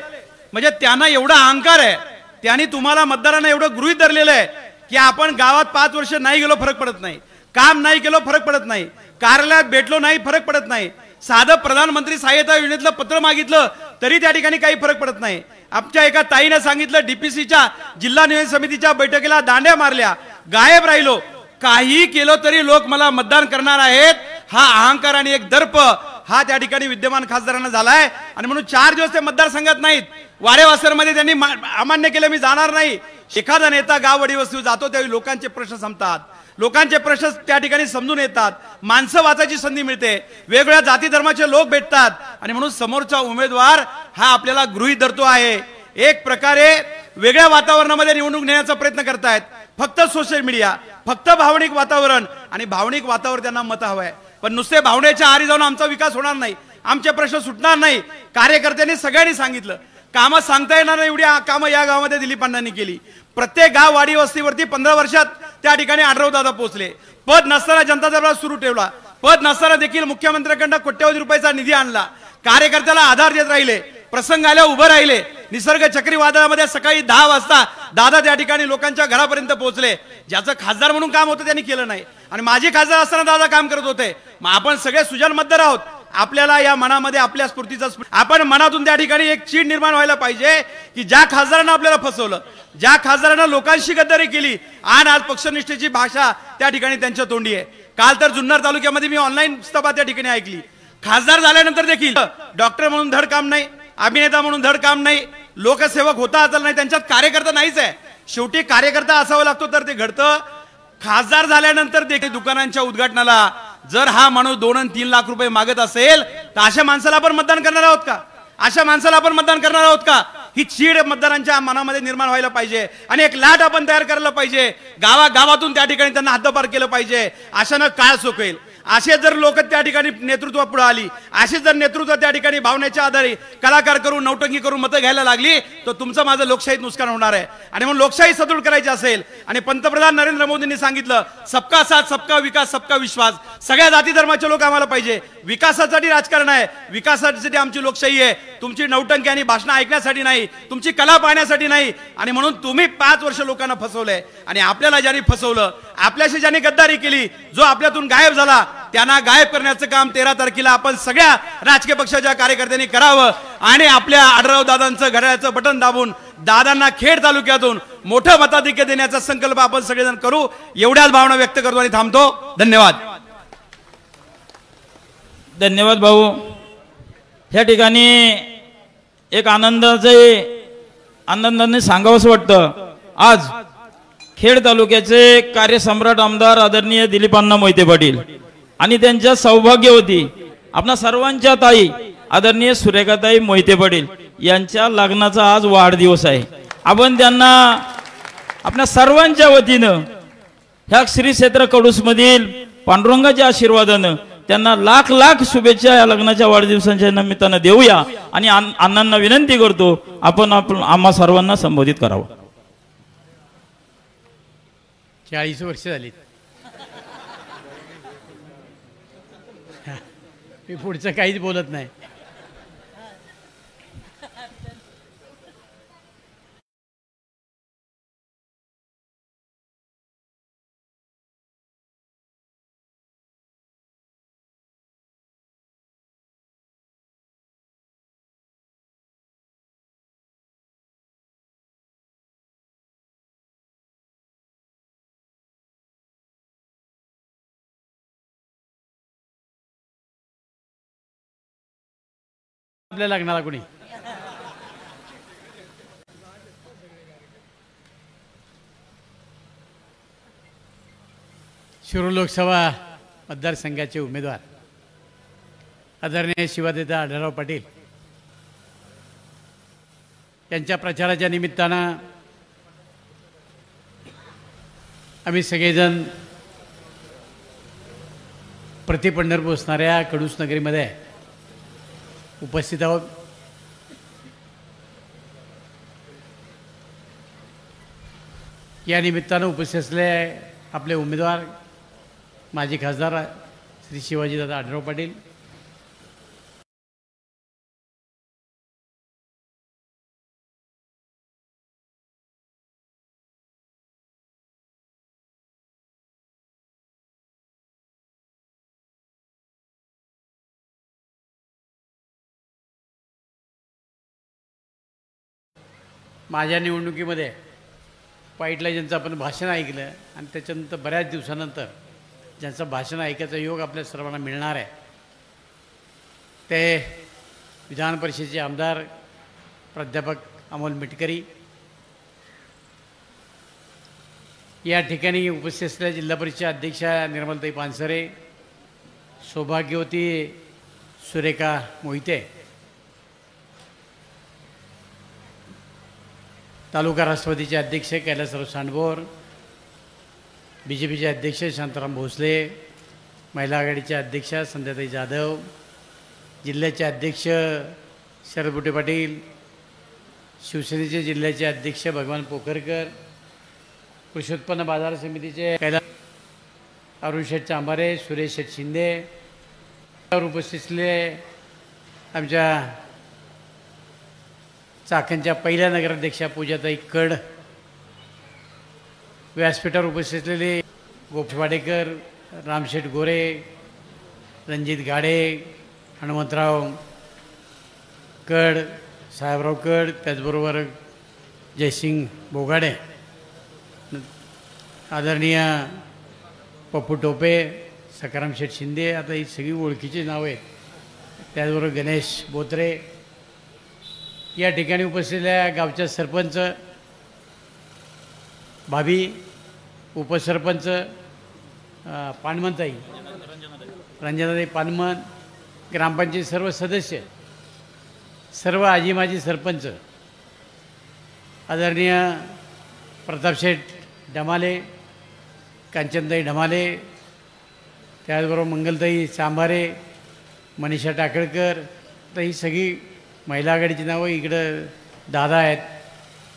म्हणजे त्यांना एवढा अहंकार आहे, त्यांनी तुम्हाला मतदारांना एवढं गृहीत धरलेलं आहे की आपण गावात 5 वर्ष नाही गेलो फरक पडत नाही, काम नाही केलं फरक पडत नाही, कार्यालयात भेटलो नाही फरक पडत नाही, साधं प्रधानमंत्री सहाय्यता योजनेतलं पत्र मागितलं तरी त्या ठिकाणी काही फरक पडत नाही. आमच्या एका ताईने सांगितलं डीपीसीच्या जिल्हा नियोजन समितीच्या बैठकीला दांड्या मारल्या, गायब राहिलो, काही केलं तरी लोक मला मतदान करणार आहेत. हा अहंकार आणि एक दर्प हा त्या ठिकाणी विद्यमान खासदारांना झालाय आणि म्हणून 4 दिवस ते मतदारसंघात नाहीत. वारेवासरमध्ये त्यांनी अमान्य केलं मी जाणार नाही. एखादा नेता गाववाडी वस्तीवर जातो त्यावेळी लोकांचे प्रश्न संपतात, लोकांचे प्रश्न त्या ठिकाणी समजून येतात, माणसं वाचायची संधी मिळते, वेगवेगळ्या जाती धर्माचे लोक भेटतात आणि म्हणून समोरचा उमेदवार हा आपल्याला गृहीत धरतो आहे. एक प्रकारे वेगळ्या वातावरणामध्ये निवडणूक नेण्याचा प्रयत्न करतायत. फक्त सोशल मीडिया, फक्त भावनिक वातावरण आणि भावनिक वातावरण त्यांना मत हवं आहे. पण नुसते भावनेच्या आरी जाऊन आमचा विकास होणार नाही, आमचे प्रश्न सुटणार नाही. कार्यकर्त्यांनी सगळ्यांनी सांगितलं कामं सांगता येणार नाही एवढी कामं या गावामध्ये दिलीप अण्णांनी केली. प्रत्येक गाव वाडी वस्तीवरती 15 वर्षात त्या ठिकाणी आढळराव दादा पोहोचले. पद नसताना जनता दरबार सुरू ठेवला, पद नसताना देखील मुख्यमंत्र्यांकडून कोट्यवधी रुपयाचा निधी आणला. कार्यकर्त्याला आधार देत राहिले, प्रसंग आल्यावर उभं राहिले. निसर्ग चक्रीवादळामध्ये सकाळी 10 वाजता दादा त्या ठिकाणी लोकांच्या घरापर्यंत पोहोचले. ज्याचं खासदार म्हणून काम होतं त्यांनी केलं नाही, आणि माझे खासदार असताना दादा काम करत होते. मग आपण सगळे सुजन मतदार आहोत. आपल्याला या मनामध्ये आपल्या स्फूर्तीचा आपण मनातून त्या ठिकाणी एक चीड निर्माण व्हायला पाहिजे की ज्या खासदारांना आपल्याला फसवलं, ज्या खासदारांना लोकांशी गद्दारी केली, आणि आज पक्षनिष्ठेची भाषा त्या ठिकाणी त्यांच्या तोंडी आहे. काल तर जुन्नर तालुक्यामध्ये मी ऑनलाईन सभा त्या ठिकाणी ऐकली. खासदार झाल्यानंतर देखील डॉक्टर म्हणून धड काम नाही, अभिनेता म्हणून धड काम नाही, लोकसेवक होता आलं नाही, त्यांच्यात कार्यकर्ता नाहीच आहे. शेवटी कार्यकर्ता असावा लागतो तर ते घडतं. खासदार झाल्यानंतर देखील दुकानांच्या उद्घाटनाला जर हा माणूस 2 आणि 3 लाख रुपये मागत असेल तर अशा माणसाला आपण मतदान करणार आहोत का? अशा माणसाला आपण मतदान करणार आहोत का? ही चीड मतदारांच्या मनामध्ये निर्माण व्हायला पाहिजे, आणि एक लाट आपण तयार करायला पाहिजे. गावागावातून त्या ठिकाणी त्यांना हद्दपार केलं पाहिजे. अशानं काळ सोकेल. असे जर लोक त्या ठिकाणी नेतृत्व पुढे आली, असे जर नेतृत्व त्या ठिकाणी भावनेच्या आधारे कलाकार करून नौटंकी करून मतं घ्यायला लागली तर तुमचं माझं लोकशाहीत नुकसान होणार आहे. आणि म्हणून लोकशाही सदृढ करायची असेल, आणि पंतप्रधान नरेंद्र मोदींनी सांगितलं सबका साथ सबका विकास सबका विश्वास. सगळ्या जाती धर्माचे लोक आम्हाला पाहिजे. विकासासाठी राजकारण आहे, विकासासाठी आमची लोकशाही आहे. तुमची नौटंकी आणि भाषणं ऐकण्यासाठी नाही, तुमची कला पाहण्यासाठी नाही. आणि म्हणून तुम्ही 5 वर्ष लोकांना फसवलंय, आणि आपल्याला ज्यांनी फसवलं, आपल्याशी ज्यांनी गद्दारी केली, जो आपल्यातून गायब झाला, त्यांना गायब करण्याचं काम 13 तारखेला आपण सगळ्या राजकीय पक्षाच्या कार्यकर्त्यांनी करावं. आणि आपल्या आढळराव दादांचं घड्याळाचं बटन दाबून दादांना खेड तालुक्यातून मोठं मताधिक्य देण्याचा संकल्प आपण सगळेजण करू. एवढ्याच भावना व्यक्त करतो आणि थांबतो. धन्यवाद.
धन्यवाद भाऊ. ह्या ठिकाणी एक आनंदाने सांगावंसं वाटतं, आज खेड तालुक्याचे कार्यसम्राट आमदार आदरणीय दिलीपांना मोहिते पाटील आणि त्यांच्या सौभाग्यवती आपणा सर्वांच्या ताई आदरणीय सुरेखाताई मोहिते पाटील यांच्या लग्नाचा आज वाढदिवस आहे. आपण त्यांना आपल्या सर्वांच्या वतीनं ह्या श्री क्षेत्र कडूस मधील पांडुरंगाच्या आशीर्वादानं त्यांना लाख लाख शुभेच्छा या लग्नाच्या वाढदिवसाच्या निमित्तानं देऊया. आणि अण्णांना विनंती करतो आपण आम्हा सर्वांना संबोधित करावं.
40 वर्ष झाली. मी पुढचं काहीच बोलत नाही. आपल्या लग्नाला कोणी शिरूर लोकसभा मतदारसंघाचे उमेदवार आदरणीय शिवाजीदादा आढळराव पाटील यांच्या प्रचाराच्या निमित्तानं आम्ही सगळेजण प्रति पंढरपूर असणाऱ्या कडूस नगरीमध्ये उपस्थित आहोत. या निमित्तानं उपस्थित असलेले आपले उमेदवार माजी खासदार श्री शिवाजीदादा आढळराव पाटील, माझ्या निवडणुकीमध्ये पाईटला ज्यांचं आपण भाषण ऐकलं आणि त्याच्यानंतर बऱ्याच दिवसानंतर ज्यांचं भाषण ऐकायचा योग आपल्या सर्वांना मिळणार आहे ते विधान परिषदेचे आमदार प्राध्यापक अमोल मिटकरी. या ठिकाणी उपस्थित असलेल्या जिल्हा परिषद अध्यक्षा निर्मलताई पानसरे, सौभाग्यवती सुरेखा मोहिते, तालुका राष्ट्रवादीचे अध्यक्ष कैलासराव सांडभोर, BJPचे अध्यक्ष शांताराम भोसले, महिला आघाडीचे अध्यक्ष संध्याताई जाधव, जिल्ह्याचे अध्यक्ष शरद बुटे पाटील, शिवसेनेचे जिल्ह्याचे अध्यक्ष भगवान पोखरकर, कृषी उत्पन्न बाजार समितीचे कैलास अरुण शेठ चांभारे, सुरेश शेठ शिंदे, उपस्थित असलेले आमच्या चाकणच्या पहिल्या नगराध्यक्षा पूजाताई कड, व्यासपीठावर उपस्थित असलेले गोपवाडेकर, रामशेठ गोरे, रणजित गाडे, हनुमंतराव कड, साहेबराव कड, त्याचबरोबर जयसिंग बोगाडे, आदरणीय पप्पू टोपे, सकाराम शेठ शिंदे, आता ही सगळी ओळखीची नावं आहेत. त्याचबरोबर गणेश बोत्रे, या ठिकाणी उपस्थितल्या गावच्या सरपंच, भाभी, उपसरपंच पानमनताई, रंजनाताई पानमन, ग्रामपंचायत सर्व सदस्य, सर्व आजी माजी सरपंच, आदरणीय प्रतापशेठ ढमाले, कांचनताई ढमाले, त्याचबरोबर मंगलताई सांभारे, मनीषा टाकळकर, तर ही सगळी महिला आघाडीची नावं. इकडं दादा आहेत,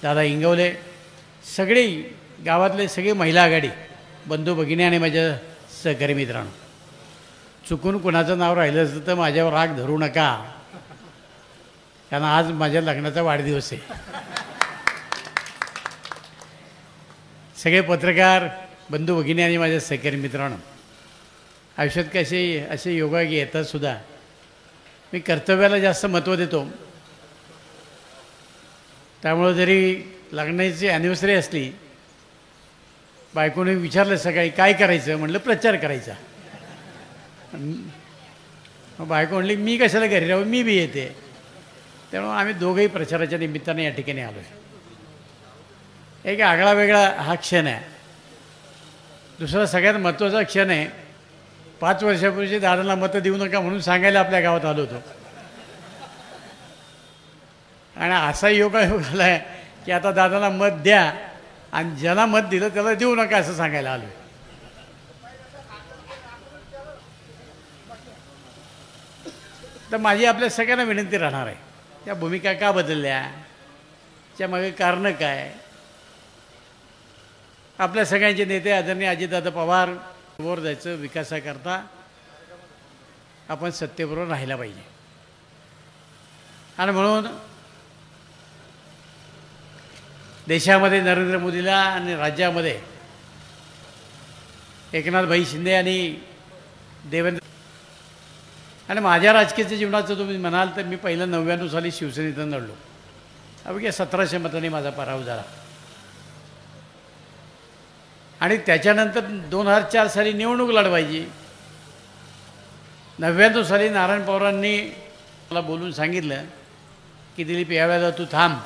दादा इंगवले, सगळे गावातले सगळे महिला आघाडी बंधू भगिनी आणि माझ्या सहकारी मित्रांनो. चुकून कुणाचं नाव राहिलं असतं तर माझ्यावर राग धरू नका, कारण आज माझ्या लग्नाचा वाढदिवस आहे. सगळे पत्रकार बंधू भगिनी आणि माझ्या सहकारी मित्रांनो, आयुष्यात कसे असे योगायोगी येतात सुद्धा. मी कर्तव्याला जास्त महत्त्व देतो, त्यामुळं जरी लग्नाची ॲनिव्हर्सरी असली, बायकोने विचारलं सकाळी काय करायचं, म्हटलं प्रचार करायचा. मग बायको म्हणली मी कशाला घरी राहू, मी बी येते. त्यामुळं आम्ही दोघंही प्रचाराच्या निमित्ताने या ठिकाणी आलो आहे. एक आगळा वेगळा हा क्षण आहे. दुसरा सगळ्यात महत्त्वाचा क्षण आहे, 5 वर्षापूर्वी दादाला मतं देऊ नका म्हणून सांगायला आपल्या गावात आलो होतो. आणि असा योगायोग आला आहे की आता दादाला मत द्या आणि ज्याला मत दिलं त्याला देऊ नका असं सांगायला आलो. तर माझी आपल्या सगळ्यांना विनंती राहणार आहे, त्या भूमिका का बदलल्या, त्यामागे कारणं काय. आपल्या सगळ्यांचे नेते आदरणीय अजितदादा पवार वर जायचं, विकासाकरता आपण सत्तेबरोबर राहायला पाहिजे. आणि म्हणून देशामध्ये नरेंद्र मोदीला आणि राज्यामध्ये एकनाथभाई शिंदे आणि देवेंद्र, आणि माझ्या राजकीय जीवनाचं तुम्ही म्हणाल तर मी पहिलं 99 साली शिवसेनेतून लढलो. अवघ्या 1700 मतांनी माझा पराभव झाला. आणि त्याच्यानंतर 2004 साली निवडणूक लढवायची. 99 साली नारायण पवारांनी मला बोलून सांगितलं की दिलीप यावेळेला तू थांब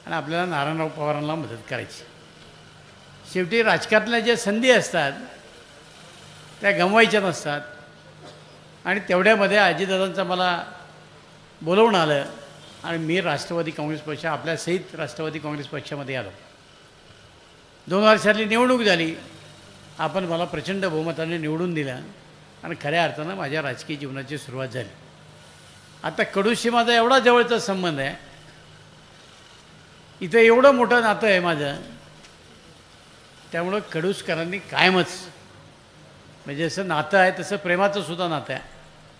आणि आपल्याला नारायणराव पवारांना मदत करायची. शेवटी राजकारणातल्या ज्या संधी असतात त्या गमवायच्या नसतात. आणि तेवढ्यामध्ये अजितदादांचं मला बोलवून आलं आणि मी राष्ट्रवादी काँग्रेस पक्ष आपल्यासहित राष्ट्रवादी काँग्रेस पक्षामध्ये आलो. 2000 साली निवडणूक झाली, आपण मला प्रचंड बहुमताने निवडून दिलं आणि खऱ्या अर्थानं माझ्या राजकीय जीवनाची सुरुवात झाली. आता कडूशी माझा एवढा जवळचा संबंध आहे, इथं एवढं मोठं नातं आहे माझं. त्यामुळं कडूसकरांनी कायमच, म्हणजे जसं नातं आहे तसं प्रेमाचं सुद्धा नातं आहे.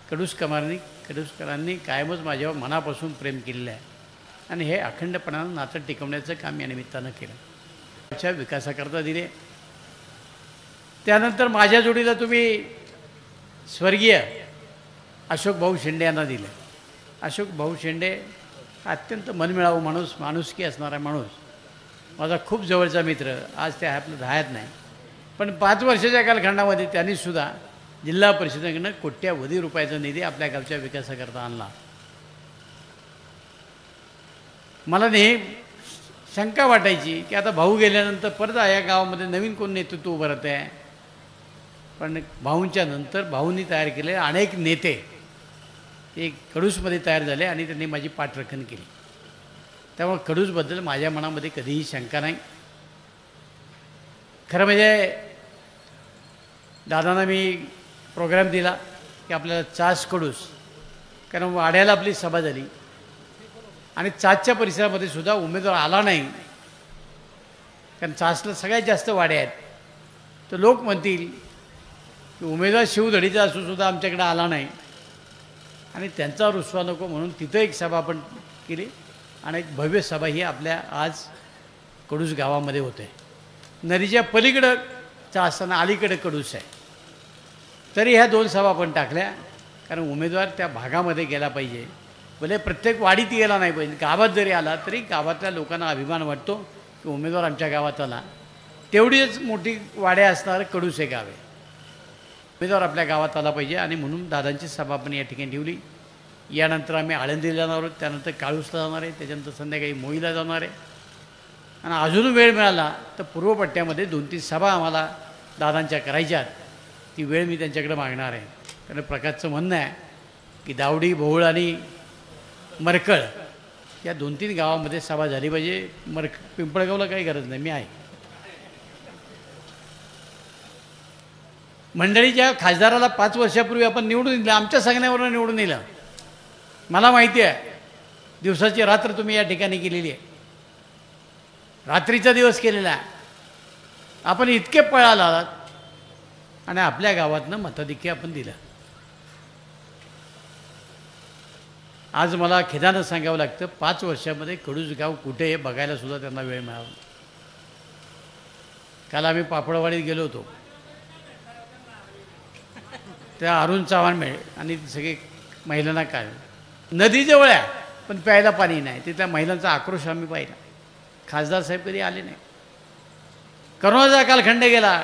कडूसकरांनी कायमच माझ्यावर मनापासून प्रेम केलेलं आहे आणि हे अखंडपणानं नातं टिकवण्याचं काम या निमित्तानं केलं. च्या विकासाकरता दिले. त्यानंतर माझ्या जोडीला तुम्ही स्वर्गीय अशोक भाऊ शेंडे यांना दिले. अशोक भाऊ शेंडे अत्यंत मनमिळावू माणूस, माणुसकी असणारा माणूस, माझा खूप जवळचा मित्र. आज ते आपलं धायत नाही, पण 5 वर्षाच्या कालखंडामध्ये त्यांनीसुद्धा जिल्हा परिषदेकडनं कोट्यावधी रुपयाचा निधी आपल्या गावच्या विकासाकरता आणला. मला नेहमी शंका वाटायची की आता भाऊ गेल्यानंतर परत या गावामध्ये नवीन कोण नेतृत्व उभं राहत आहे. पण भाऊंच्या नंतर भाऊंनी तयार केले अनेक नेते ते कडूसमध्ये तयार झाले आणि त्यांनी माझी पाठराखण केली. त्यामुळे कडूसबद्दल माझ्या मनामध्ये कधीही शंका नाही. खरं म्हणजे दादांना मी प्रोग्राम दिला की आपल्याला चास कडूस, कारण वाड्याला आपली सभा झाली आणि चासच्या परिसरामध्ये सुद्धा उमेदवार आला नाही, कारण चासला सगळ्यात जास्त वाड्या आहेत. तर लोक म्हणतील की उमेदवार शिवधडीचा असूनसुद्धा आमच्याकडे आला नाही. आणि त्यांचा रुसवा नको म्हणून तिथं एक सभा आपण केली आणि एक भव्य सभा ही आपल्या आज कडूस गावामध्ये होते. नदीच्या पलीकडंचा असताना अलीकडे कडूस आहे, तरी ह्या 2 सभा आपण टाकल्या. कारण उमेदवार त्या भागामध्ये गेला पाहिजे, भले प्रत्येक वाडीत गेला नाही पाहिजे, गावात जरी आला तरी गावातल्या लोकांना अभिमान वाटतो की उमेदवार आमच्या गावात आला. तेवढीच मोठी वाड्या असणारं कडूस हे गाव आहे. उमेदवार आपल्या गावात आला पाहिजे आणि म्हणून दादांची सभा आपण या ठिकाणी ठेवली. यानंतर आम्ही आळंदीला जाणार आहोत, त्यानंतर काळूसला जाणार आहे, त्याच्यानंतर संध्याकाळी मोईला जाणार आहे. आणि अजून वेळ मिळाला तर पूर्वपट्ट्यामध्ये 2-3 सभा आम्हाला दादांच्या करायच्यात, ती वेळ मी त्यांच्याकडे मागणार आहे. कारण प्रकाशचं म्हणणं आहे की दावडी भोवळ आणि मरकळ या 2-3 गावामध्ये सभा झाली पाहिजे. पिंपळगावला काही गरज नाही, मी आहे. मंडळीच्या खासदाराला 5 वर्षापूर्वी आपण निवडून दिलं, आमच्या सांगण्यावरून निवडून दिलं. मला माहिती आहे दिवसाची रात्र तुम्ही या ठिकाणी केलेली आहे, रात्रीचा दिवस केलेला आहे. आपण इतके पळाला आलात आणि आपल्या गावातनं मताधिक्य आपण दिलं. आज मला खेदानं सांगावं लागतं 5 वर्षामध्ये कडूस गाव कुठे आहे बघायला सुद्धा त्यांना वेळ मिळाला. काल आम्ही पापडवाडीत गेलो होतो, त्या अरुण चव्हाण मिळे आणि सगळे महिलांना काय नदीजवळ आहे पण प्यायला पाणी नाही, तिथल्या महिलांचा आक्रोश आम्ही पाहिला. खासदार साहेब कधी आले नाही. करोनाचा कालखंड गेला,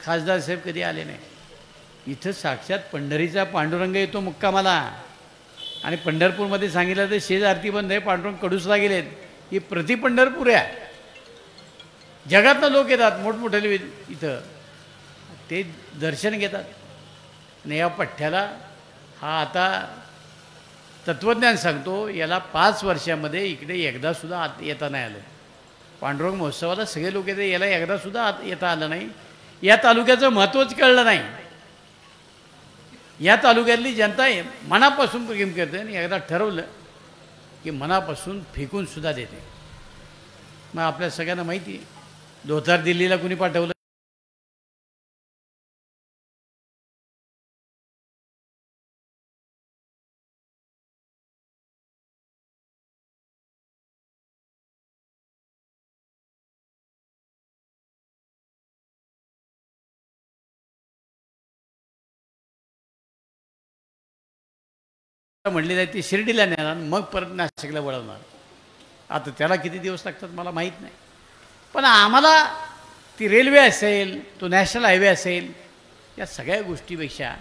खासदार साहेब कधी आले नाही. इथं साक्षात पंढरीचा पांडुरंग येतो मुक्कामाला आणि पंढरपूरमध्ये सांगितलं तर शेजारती बंद आहे, पांडुरंग कडूसला गेलेत. ही प्रति पंढरपूर आहे, जगातनं लोक येतात मोठमोठे इथं, ते दर्शन घेतात. आणि या पठ्ठ्याला हा आता तत्त्वज्ञान सांगतो, याला 5 वर्षामध्ये इकडे एकदासुद्धा येता नाही आलं. पांडुरंग महोत्सवाला सगळे लोक येते, याला एकदासुद्धा येता आलं नाही. या तालुक्याचं महत्त्वच कळलं नाही. या तालुक्यातली जनता मनापासून प्रेम करते आणि एकदा ठरवलं की मनापासून फेकूनसुद्धा देते. मग आपल्या सगळ्यांना माहिती आहे धोतार दिल्लीला कुणी पाठवलं, म्हणली जाते ती शिर्डीला नेणार मग परत नाशिकला वळवणार. आता त्याला किती दिवस लागतात मला माहीत नाही, पण आम्हाला ती रेल्वे असेल, तो नॅशनल हायवे असेल, या सगळ्या गोष्टीपेक्षा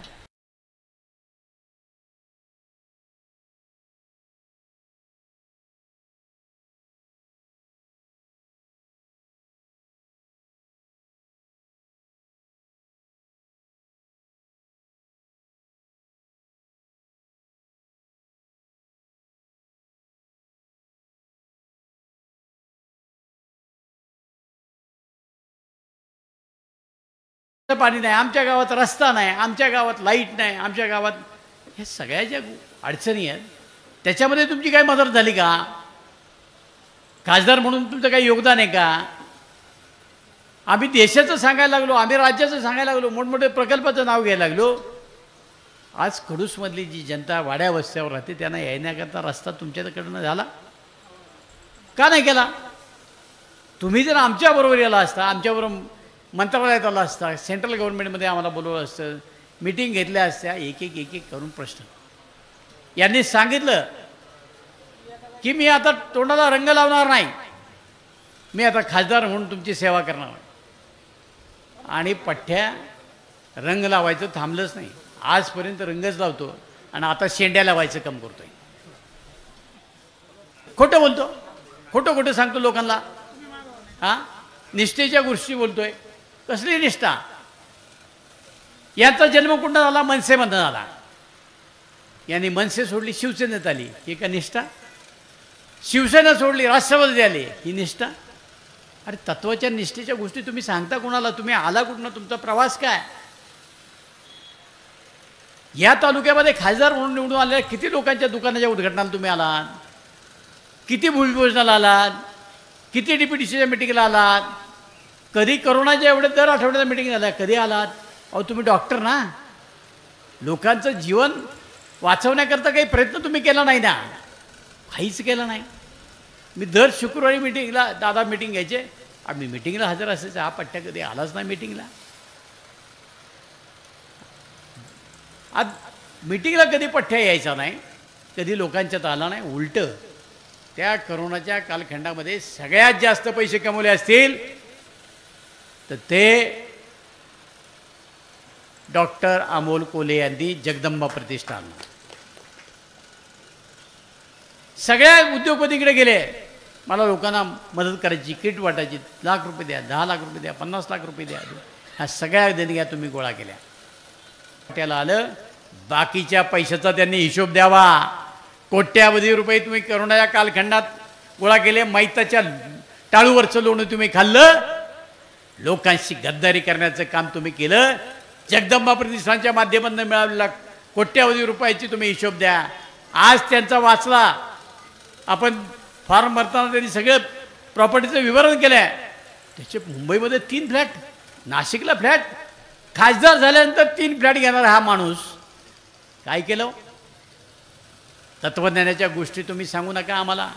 पाणी नाही, आमच्या गावात रस्ता नाही, आमच्या गावात लाईट नाही, आमच्या गावात हे सगळ्या ज्या अडचणी आहेत त्याच्यामध्ये तुमची काही मदत झाली का? खासदार म्हणून तुमचं काही योगदान आहे का? आम्ही देशाचं सांगायला लागलो, आम्ही राज्याचं सांगायला लागलो, मोठमोठे प्रकल्पाचं नाव घ्यायला लागलो. आज कडूसमधली जी जनता वाड्या वस्त्यावर राहते त्यांना येण्याकरता रस्ता तुमच्याकडनं झाला का नाही केला? तुम्ही जर आमच्याबरोबर याला असता, आमच्याबरोबर मंत्रालयात आला असता, सेंट्रल गव्हर्नमेंटमध्ये आम्हाला बोलवलं असतं, मीटिंग घेतल्या असत्या, एक एक करून प्रश्न. यांनी सांगितलं की मी आता तोंडाला रंग लावणार नाही, मी आता खासदार म्हणून तुमची सेवा करणार. आणि पठ्ठ्या रंग लावायचं थांबलंच नाही, आजपर्यंत रंगच लावतो आणि आता शेंड्या लावायचं काम करतोय. खोटं बोलतो, खोटं खोटं सांगतो लोकांना. हां, निष्ठेच्या गोष्टी बोलतोय. कसली निष्ठा? याचा जन्म कुठं झाला? मनसेमधून झाला. यांनी मनसे सोडली, शिवसेनेत आली, ही का निष्ठा? शिवसेना सोडली, राष्ट्रवादी आली, ही निष्ठा? अरे तत्वाच्या निष्ठेच्या गोष्टी तुम्ही सांगता कोणाला? तुम्ही आला कुठनं? तुमचा प्रवास काय? या तालुक्यामध्ये खासदार म्हणून निवडून आलेल्या किती लोकांच्या दुकानाच्या उद्घाटनाला तुम्ही आलात? किती भूमिपूजनाला आलात? किती DPTCच्या मिटिंगला आलात? कधी करोनाच्या एवढे दर आठवड्याला मिटिंग झाल्या, कधी आलात? अहो तुम्ही डॉक्टर ना, लोकांचं जीवन वाचवण्याकरता काही प्रयत्न तुम्ही केला नाही ना, काहीच केलं नाही. मी दर शुक्रवारी मिटिंगला दादा मिटिंग घ्यायचे, आम्ही मिटिंगला हजर असायचं. हा पट्ट्या कधी आलाच नाही मिटिंगला. आज मिटिंगला कधी पठ्ठ्या यायचा नाही, कधी लोकांच्यात आला नाही. उलटं त्या करोनाच्या कालखंडामध्ये सगळ्यात जास्त पैसे कमवले असतील तर ते डॉक्टर अमोल कोल्हे यांनी जगदंबा प्रतिष्ठान. सगळ्या उद्योगपतीकडे गेले, मला लोकांना मदत करायची, किट वाटायची, लाख रुपये द्या, 10 लाख रुपये द्या, 50 लाख रुपये द्या. ह्या सगळ्या देणग्या तुम्ही गोळा केल्या. त्याला आलं बाकीच्या पैशाचा त्यांनी हिशोब द्यावा. कोट्यावधी रुपये तुम्ही करोनाच्या कालखंडात गोळा केले, मैताच्या टाळूवरचं लोणं तुम्ही खाल्लं, लोकांशी गद्दारी करण्याचं काम तुम्ही केलं. जगदंबा प्रतिष्ठानच्या माध्यमातून मिळालेला कोट्यावधी रुपयाची तुम्ही हिशोब द्या. आज त्यांचा वाचला. आपण फॉर्म भरताना त्यांनी सगळं प्रॉपर्टीचं विवरण केलं आहे. त्याचे मुंबईमध्ये 3 फ्लॅट, नाशिकला फ्लॅट, खासदार झाल्यानंतर 3 फ्लॅट घेणारा हा माणूस काय केलं? तत्त्वज्ञानाच्या गोष्टी तुम्ही सांगू नका आम्हाला.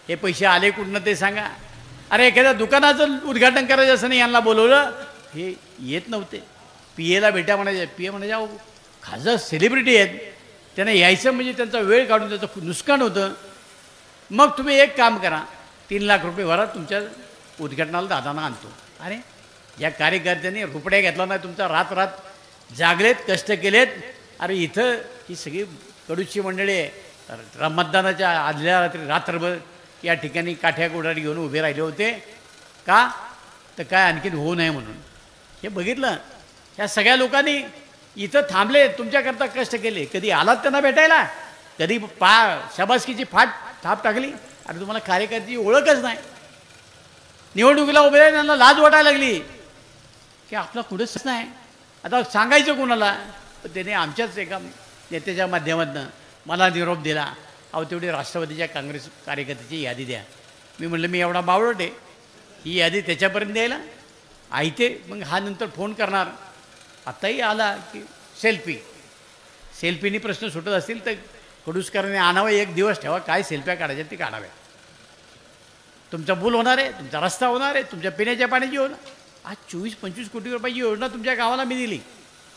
हे पैसे आले कुठनं ते सांगा. अरे एखाद्या दुकानाचं उद्घाटन करायचं असं नाही, यांना बोलवलं, हे येत नव्हते. PA ला भेटा म्हणायचे. PA म्हणायचे अहो खासदार सेलिब्रिटी आहेत, त्यांना यायचं म्हणजे त्यांचा वेळ काढून त्याचं नुकसान होतं. मग तुम्ही एक काम करा, 3 लाख रुपये भरा, तुमच्या उद्घाटनाला दादांना आणतो. अरे या कार्यकर्त्यांनी रुपड्या घेतला नाही तुमचा, रात जागलेत, कष्ट केलेत. अरे इथं ही सगळी कडूची मंडळी आहे, मतदानाच्या आदल्या रात्री रात्रभर या ठिकाणी काठ्या कोडारी घेऊन उभे राहिले होते. का तर काय आणखीन होऊ नये म्हणून. हे बघितलं, या सगळ्या लोकांनी इथं थांबले, तुमच्याकरता कष्ट केले. कधी आलात त्यांना भेटायला? कधी शाबासकीची थाप टाकली? अरे तुम्हाला कार्यकर्त्याची ओळखच नाही. निवडणुकीला उभे राहिले, त्यांना लाज वाटायला लागली की आपला कुठंच नाही. आता सांगायचं कोणाला? त्याने आमच्याच एका नेत्याच्या माध्यमातून मला निरोप दिला, अहो तेवढी राष्ट्रवादीच्या काँग्रेस कार्यकर्त्याची यादी द्या. मी म्हटलं मी एवढा बावळट आहे ही यादी त्याच्यापर्यंत द्यायला? आयते मग हा नंतर फोन करणार. आताही आला की सेल्फीनी प्रश्न सुटत असतील तर कडुसकरांनी आणावं, 1 दिवस ठेवा, काय सेल्फ्या काढायच्या ते काढाव्या. तुमचा पूल होणार आहे, तुमचा रस्ता होणार आहे, तुमच्या पिण्याच्या पाण्याची होणार. आज 24-25 कोटी रुपयाची योजना तुमच्या गावाला मी दिली.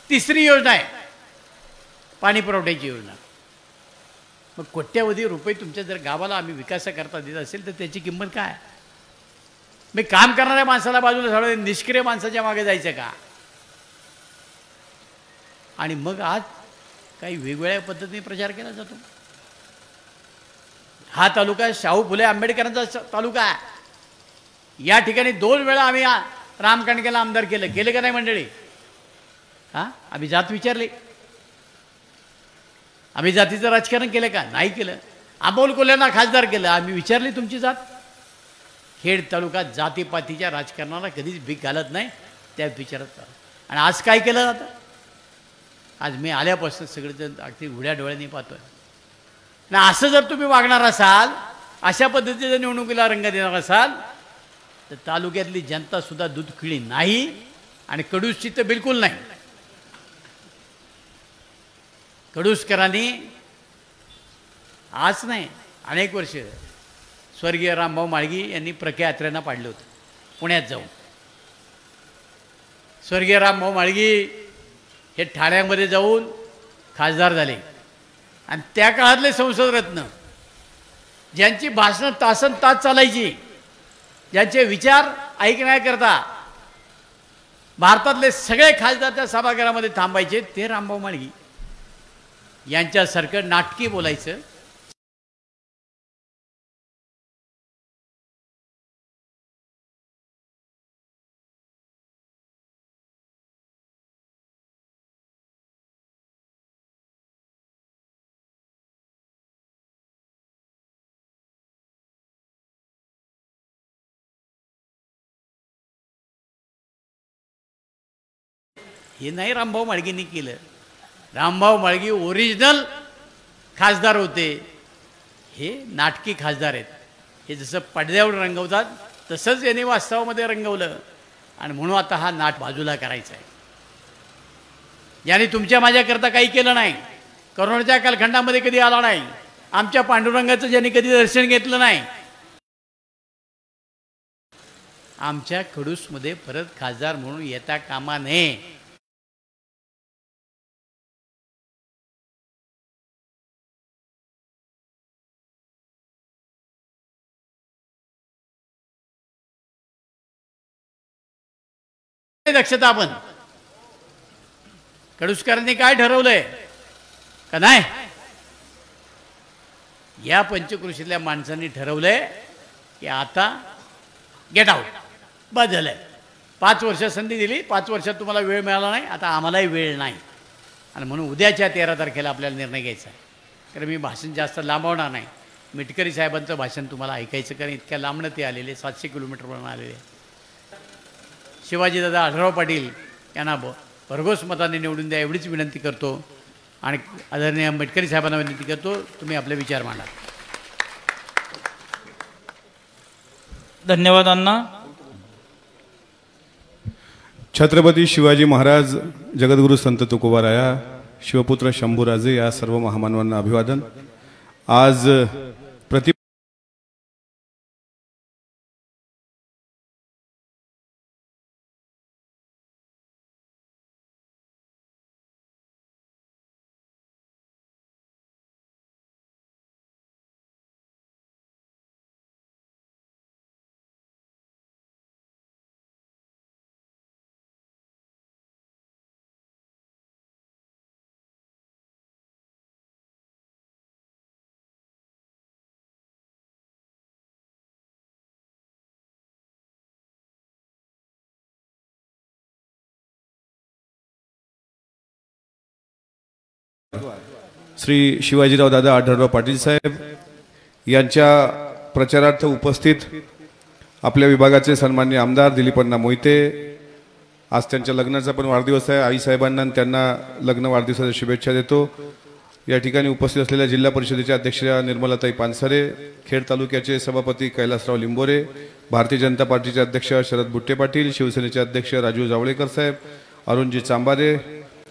3री योजना आहे पाणी पुरवठ्याची योजना. मग कोट्यावधी रुपये तुमच्या जर गावाला आम्ही विकासाकरता देत असेल तर त्याची किंमत काय? मी काम करणाऱ्या माणसाला बाजूला सोडून निष्क्रिय माणसाच्या मागे जायचं का? आणि मग आज काही वेगवेगळ्या पद्धतीने प्रचार केला जातो. हा तालुका शाहू फुले आंबेडकरांचा तालुका आहे. या ठिकाणी 2 वेळा आम्ही राम कणकेला आमदार केले का नाही मंडळी? आम्ही जात विचारली, आम्ही जातीचं राजकारण केलं का? नाही केलं. अमोल कोल्हेंना खासदार केलं, आम्ही विचारली तुमची जात? खेड तालुका जातीपातीच्या राजकारणाला कधीच भीक घालत नाही, त्या विचारात. आणि आज काय केलं जातं? आज मी आल्यापासून सगळेजण अगदी उघड्या डोळ्यांनी पाहतोय ना. असं जर तुम्ही वागणार असाल, अशा पद्धतीच्या निवडणुकीला रंग देणार असाल तर तालुक्यातली जनतासुद्धा दूध खिळी नाही आणि कडूसची तर बिलकुल नाही. कडूसकरांनी आज नाही अनेक वर्ष स्वर्गीय रामभाऊ माळगी यांनी प्रख्या यात्रेंना पाडलं होतं पुण्यात जाऊन. स्वर्गीय रामभाऊ माळगी हे ठाण्यामध्ये जाऊन खासदार झाले आणि त्या काळातले संसद रत्न, ज्यांची भाषणं तासन तास चालायची, ज्यांचे विचार ऐकण्याकरता भारतातले सगळे खासदार त्या सभागृहामध्ये थांबायचे, ते रामभाऊ माळगी यांच्यासारखं नाटकी बोलायचं. हे नाही रामभाऊ माळगींनी केलं. रामभाऊ माळगी ओरिजिनल खासदार होते, हे नाटकी खासदार आहेत. हे जसं पडद्यावर रंगवतात तसंच याने वास्तवामध्ये रंगवलं आणि म्हणून आता हा नाट बाजूला करायचा आहे. याने तुमच्या माझ्याकरता काही केलं नाही. करोनाच्या कालखंडामध्ये कधी आला नाही, आमच्या पांडुरंगाचं ज्यांनी कधी दर्शन घेतलं नाही, आमच्या खडूसमध्ये परत खासदार म्हणून येता कामा नये. दक्षता आपण कडुसकरांनी काय ठरवलंय का नाही, या पंचकृषीतल्या माणसांनी ठरवलंय की आता गेट आउट, बस झालंय. 5 वर्ष संधी दिली, 5 वर्षात तुम्हाला वेळ मिळाला नाही, आता आम्हालाही वेळ नाही. आणि म्हणून उद्याच्या 13 तारखेला आपल्याला निर्णय घ्यायचा आहे. कारण मी भाषण जास्त लांबवणार नाही. मिटकरी साहेबांचं भाषण तुम्हाला ऐकायचं, कारण इतक्या लांबणं ते आलेले, 700 किलोमीटरवरून आलेले. शिवाजीदादा आढळराव पाटील यांना भरघोस मताने निवडून द्या एवढीच विनंती करतो. आणि आदरणीय मिटकरी साहेबांना विनंती करतो, तुम्ही आपले विचार मांडा.
धन्यवाद अण्णा.
छत्रपती शिवाजी महाराज, जगद्गुरु संत तुकोबाराया, शिवपुत्र शंभूराजे या सर्व महामानवांना अभिवादन. आज प्रति श्री शिवाजीराव दादा आढळराव पाटील साहेब यांच्या प्रचारार्थ उपस्थित आपल्या विभागाचे सन्माननीय आमदार दिलीपण्णा मोहिते, आज त्यांच्या लग्नाचा पण वाढदिवस आहे. आईसाहेबांना त्यांना लग्न वाढदिवसाच्या शुभेच्छा देतो. या ठिकाणी उपस्थित असलेल्या जिल्हा परिषदेच्या अध्यक्षा निर्मलाताई पानसरे, खेड तालुक्याचे सभापती कैलासराव लिंबोरे, भारतीय जनता पार्टीचे अध्यक्ष शरद बुट्टे पाटील, शिवसेनेचे अध्यक्ष राजू जावळेकर साहेब, अरुणजी चांबारे,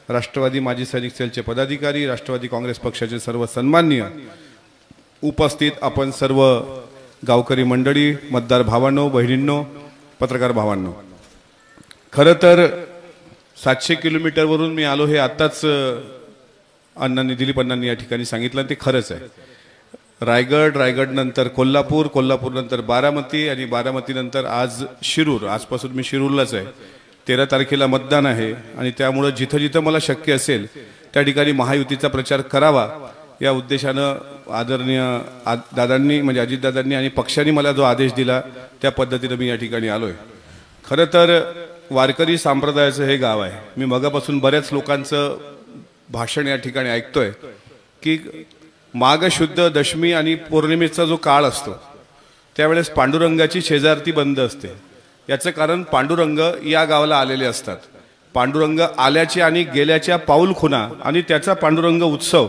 राष्ट्रवादी माजी सैनिक सेलचे पदाधिकारी, राष्ट्रवादी काँग्रेस पक्षाचे सर्व सन्माननीय उपस्थित आपण सर्व गावकरी मंडळी, मतदार भावांनो, बहिणींनो, पत्रकार भावांनो, खरं तर 700 किलोमीटरवरून मी आलो हे आत्ताच अण्णांनी दिलीपण्णांनी या ठिकाणी सांगितलं, ते खरंच आहे. रायगड नंतर कोल्हापूर, कोल्हापूर नंतर बारामती आणि बारामती नंतर आज शिरूर. आजपासून मी शिरूरलाच आहे. 13 तारखेला मतदान आहे आणि त्यामुळे जिथं जिथं मला शक्य असेल त्या ठिकाणी महायुतीचा प्रचार करावा या उद्देशानं आदरणीय दादांनी म्हणजे अजितदादांनी आणि पक्षांनी मला जो आदेश दिला त्या पद्धतीनं मी या ठिकाणी आलोय. खरं तर वारकरी संप्रदायाचं हे गाव आहे. मी मगापासून बऱ्याच लोकांचं भाषण या ठिकाणी ऐकतोय की माघ शुद्ध दशमी आणि पौर्णिमेचा जो काळ असतो त्यावेळेस पांडुरंगाची शेजारती बंद असते. याचं कारण पांडुरंग या गावाला आलेले असतात. पांडुरंग आल्याच्या आणि गेल्याच्या पाऊल खुणा आणि त्याचा पांडुरंग उत्सव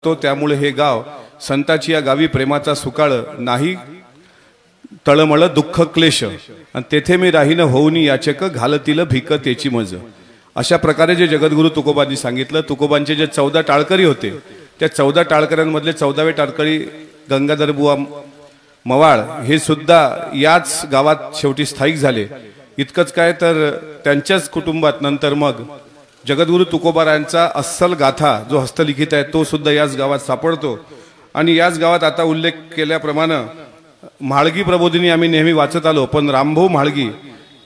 तो. त्यामुळे हे गाव संताची या गावी प्रेमाचा सुकाळ नाही तळमळ दुःख क्लेश आणि तेथे मी राहीन होऊनी याचक घालतील भिक त्याची मज. अशा प्रकारे जे जगद्गुरु तुकोबांनी सांगितलं. तुकोबांचे जे 14 टाळकरी होते त्या 14 टाळकऱ्यांमधले 14वे टाळकरी गंगाधर बुवा मवाळ हे सुद्धा याच गावात शेवटी स्थायिक झाले. इतकंच काय तर त्यांच्याच कुटुंबात नंतर मग जगद्गुरु तुकोबारायांचा अस्सल गाथा जो हस्तलिखित आहे तो सुद्धा याच गावात सापडतो. आणि याच गावात आता उल्लेख केल्याप्रमाणे म्हाळगी प्रबोधिनी आम्ही नेहमी वाचत आलो, पण रामभाऊ म्हाळगी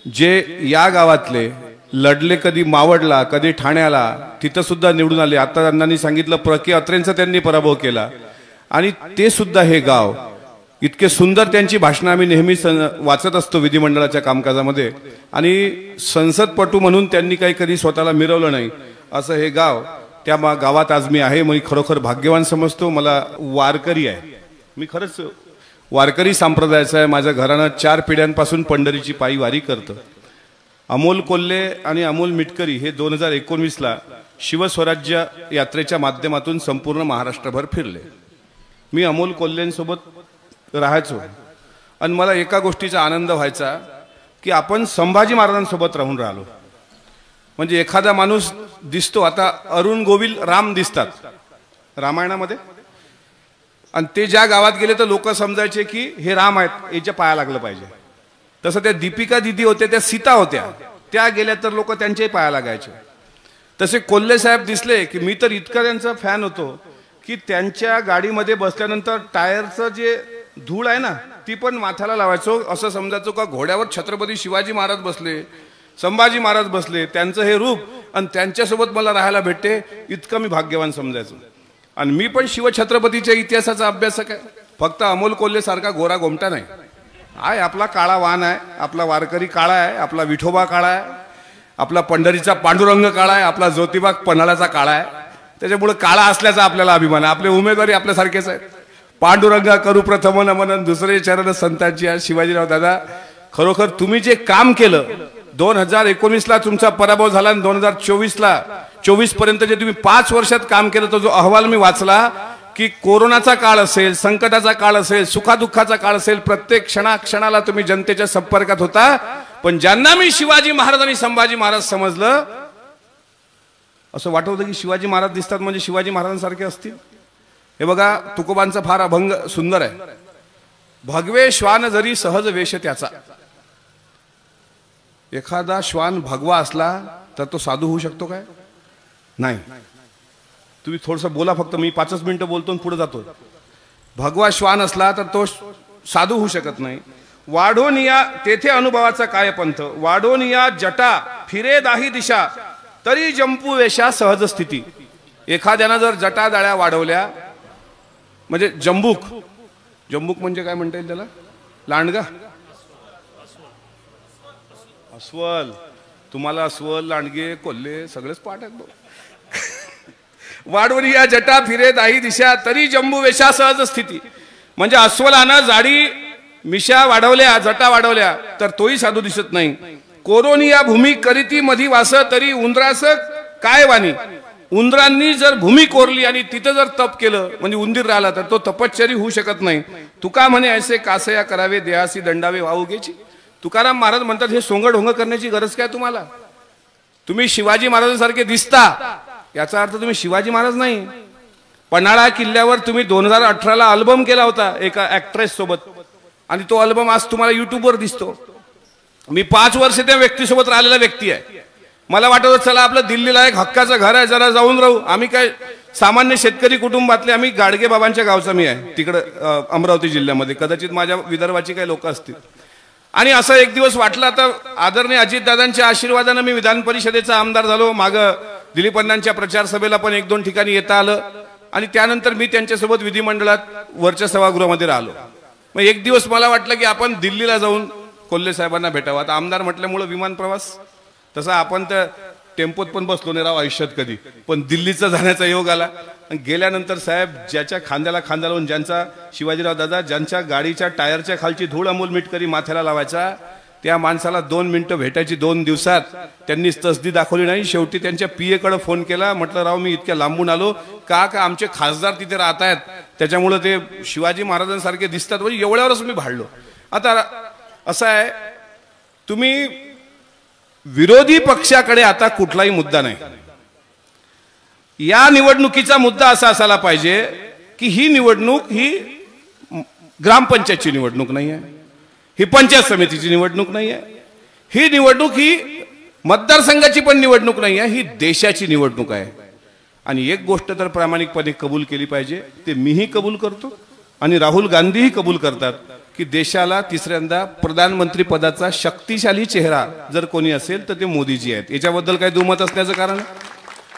जे या गावातले लढले, कधी मावडला कधी ठाण्याला, तिथं सुद्धा निवडून आले. आता अण्णांनी सांगितलं प्रके अत्रेंचा त्यांनी पराभव केला आणि ते सुद्धा हे गाव इतके सुंदर त्यांची भाषणं आम्ही नेहमी वाचत असतो विधिमंडळाच्या कामकाजामध्ये. आणि संसदपटू म्हणून त्यांनी काही कधी स्वतःला मिरवलं नाही असं हे गाव. त्या गावात आज मी आहे. मी खरोखर भाग्यवान समजतो. मला वारकरी आहे, मी खरंच वारकरी संप्रदायाचा आहे. माझ्या घरानं 4 पिढ्यांपासून पंढरीची पायी वारी करतं. अमोल कोल्हे आणि अमोल मिटकरी हे 2019ला शिवस्वराज्य यात्रेच्या माध्यमातून संपूर्ण महाराष्ट्रभर फिरले. मी अमोल कोल्हेंसोबत राहायचो आणि मला एका गोष्टीचा आनंद व्हायचा की आपण संभाजी महाराजांसोबत राहून राहिलो. म्हणजे एखादा माणूस दिसतो, आता अरुण गोविल राम दिसतात रामायणामध्ये, आणि ते ज्या गावात गेले तर लोक समजायचे की हे राम आहेत, याच्या पाया लागलं पाहिजे. तसं त्या दीपिका दिदी होत्या, त्या सीता होत्या, त्या गेल्या तर लोक त्यांच्याही पाया लागायचे. तसे कोल्हे साहेब दिसले की मी तर इतका त्यांचा फॅन होतो की त्यांच्या गाडीमध्ये बसल्यानंतर टायरचं जे धूळ आहे ना ती पण माथ्याला लावायचो. असं समजायचो का घोड्यावर छत्रपती शिवाजी महाराज बसले, संभाजी महाराज बसले, त्यांचं हे रूप आणि त्यांच्यासोबत मला राहायला भेटते, इतकं मी भाग्यवान समजायचो. आणि मी पण शिवछत्रपतीच्या इतिहासाचा अभ्यासक आहे, फक्त अमोल कोल्हे सारखा गोरा गोमटा नाही आहे. आपला काळा वाण आहे, आपला वारकरी काळा आहे, आपला विठोबा काळा आहे, आपला पंढरीचा पांडुरंग काळा आहे, आपला ज्योतिबा पन्हाळ्याचा काळा आहे. त्याच्यामुळे काळा असल्याचा आपल्याला अभिमान आहे. आपले उमेदवारी आपल्यासारखेच आहेत. पांडुरंगा करू प्रथम नमन, दुसरे चरण संतांची. आज शिवाजीराव दादा, खरोखर तुम्ही जे काम केलं, 2019ला तुमचा पराभव झाला आणि 2024 पर्यंत जे तुम्ही 5 वर्षात काम केलं, तो जो अहवाल मी वाचला की कोरोनाचा काळ असेल, संकटाचा काळ असेल, सुखादुःखाचा काळ असेल, प्रत्येक क्षणाला तुम्ही जनतेच्या संपर्कात होता. पण ज्यांना मी शिवाजी महाराज आणि संभाजी महाराज समजलं, असं वाटत होतं की शिवाजी महाराज दिसतात म्हणजे शिवाजी महाराजांसारखे असतील. हे बघा, तुकोबांचा फार अभंग सुंदर आहे. भगवे श्वान जरी सहज वेश त्याचा. एखादा श्वान भगवा असला तर तो साधू होऊ शकतो काय? नाही. तुम्ही थोडंसं बोला, फक्त मी 5 मिनिटं बोलतो आणि पुढे जातो. भगवा श्वान असला तर तो साधू होऊ शकत नाही. वाढोनिया तेथे अनुभवाचा काय पंथ, वाढोनिया जटा फिरे दाही दिशा तरी जंपू वेशा सहज स्थिती. एखाद्यानं जर जटा दाळ्या वाढवल्या म्हणजे जंबूक, जंबूक म्हणजे काय म्हणता येईल त्याला? लांडगा, अस्वल. तुम्हाला अस्वल, लांडगे, कोल्हे सगळेच पाठ आहेत. वाढवली जटा फिरे दाही दिशा तरी जंबू वेशा सहज स्थिती. म्हणजे अस्वलानं जाडी मिशा वाढवल्या, जटा वाढवल्या तर तोही साधू दिसत नाही. कोरोनिया भूमी करीती मधी वास तरी उंदरास काय वाणी. उंदरांनी जर भूमी कोरली आणि तिथं जर तप केलं म्हणजे उंदीर राहिला तर तो तपश्चरी होऊ शकत नाही. तुका म्हणे ऐसे कासया करावे देहासी दंडावे वाऊगेची. तुकाराम महाराज म्हणतात हे सोंग ढोंग करण्याची गरज काय तुम्हाला? तुम्ही शिवाजी महाराजांसारखे दिसता, याचा अर्थ तुम्ही शिवाजी महाराज नाही. पन्हाळा किल्ल्यावर तुम्ही 2018ला अल्बम केला होता एका ऍक्ट्रेस सोबत आणि तो अल्बम आज तुम्हाला युट्यूबवर दिसतो. मी 5 वर्ष त्या व्यक्तीसोबत राहिलेला व्यक्ती आहे. मला वाटत चला आपलं दिल्लीला एक हक्काचं घर आहे, जरा जाऊन राहू. आम्ही काय सामान्य शेतकरी कुटुंबातले, आम्ही गाडगे बाबांच्या गावचा मी आहे तिकडं अमरावती जिल्ह्यामध्ये. कदाचित माझ्या विदर्भाची काही लोक असतील. आणि असं एक दिवस वाटलं, आता आदरणीय अजितदादांच्या आशीर्वादानं मी विधान परिषदेचा आमदार झालो. मागं दिलीपण्णांच्या प्रचार सभेला पण 1-2 ठिकाणी येता आलं आणि त्यानंतर मी त्यांच्यासोबत विधिमंडळात वरच्या सभागृहामध्ये राहिलो. मग एक दिवस मला वाटलं की आपण दिल्लीला जाऊन कोल्हे साहेबांना भेटावं. आता आमदार म्हटल्यामुळे विमान प्रवास, तसा आपण तर टेम्पोत पण बसलो नाही राव आयुष्यात कधी, पण दिल्लीचा जाण्याचा योग आला. गेल्यानंतर साहेब, ज्याच्या खांद्याला खांदा लावून, ज्यांचा शिवाजीराव दादा ज्यांच्या गाडीच्या टायरच्या खालची धूळ अमोल मिटकरी माथ्याला लावायचा, त्या माणसाला 2 मिनिटं भेटायची 2 दिवसात. त्यांनी तसदी दाखवली नाही. शेवटी त्यांच्या PA कडे फोन केला. म्हटलं राव मी इतक्या लांबून आलो का आमचे खासदार तिथे राहत आहेत, त्याच्यामुळे ते शिवाजी महाराजांसारखे दिसतात. म्हणजे एवढ्यावरच मी भाडलो. आता असं आहे, तुम्ही विरोधी पक्षाकडे आता कुठलाही मुद्दा नाही. या निवडणुकीचा मुद्दा असा असायला पाहिजे की ही निवडणूक ही ग्रामपंचायतची निवडणूक नाही आहे, ही पंचायत समितीची निवडणूक नाही आहे, ही निवडणूक ही मतदारसंघाची पण निवडणूक नाही आहे, ही देशाची निवडणूक आहे. आणि एक गोष्ट तर प्रामाणिकपणे कबूल केली पाहिजे, ते मीही कबूल करतो आणि राहुल गांधीही कबूल करतात की देशाला तिसऱ्यांदा प्रधानमंत्री पदाचा शक्तिशाली चेहरा जर कोणी असेल तर ते मोदीजी आहेत. याच्याबद्दल काही दुमत असण्याचं कारण,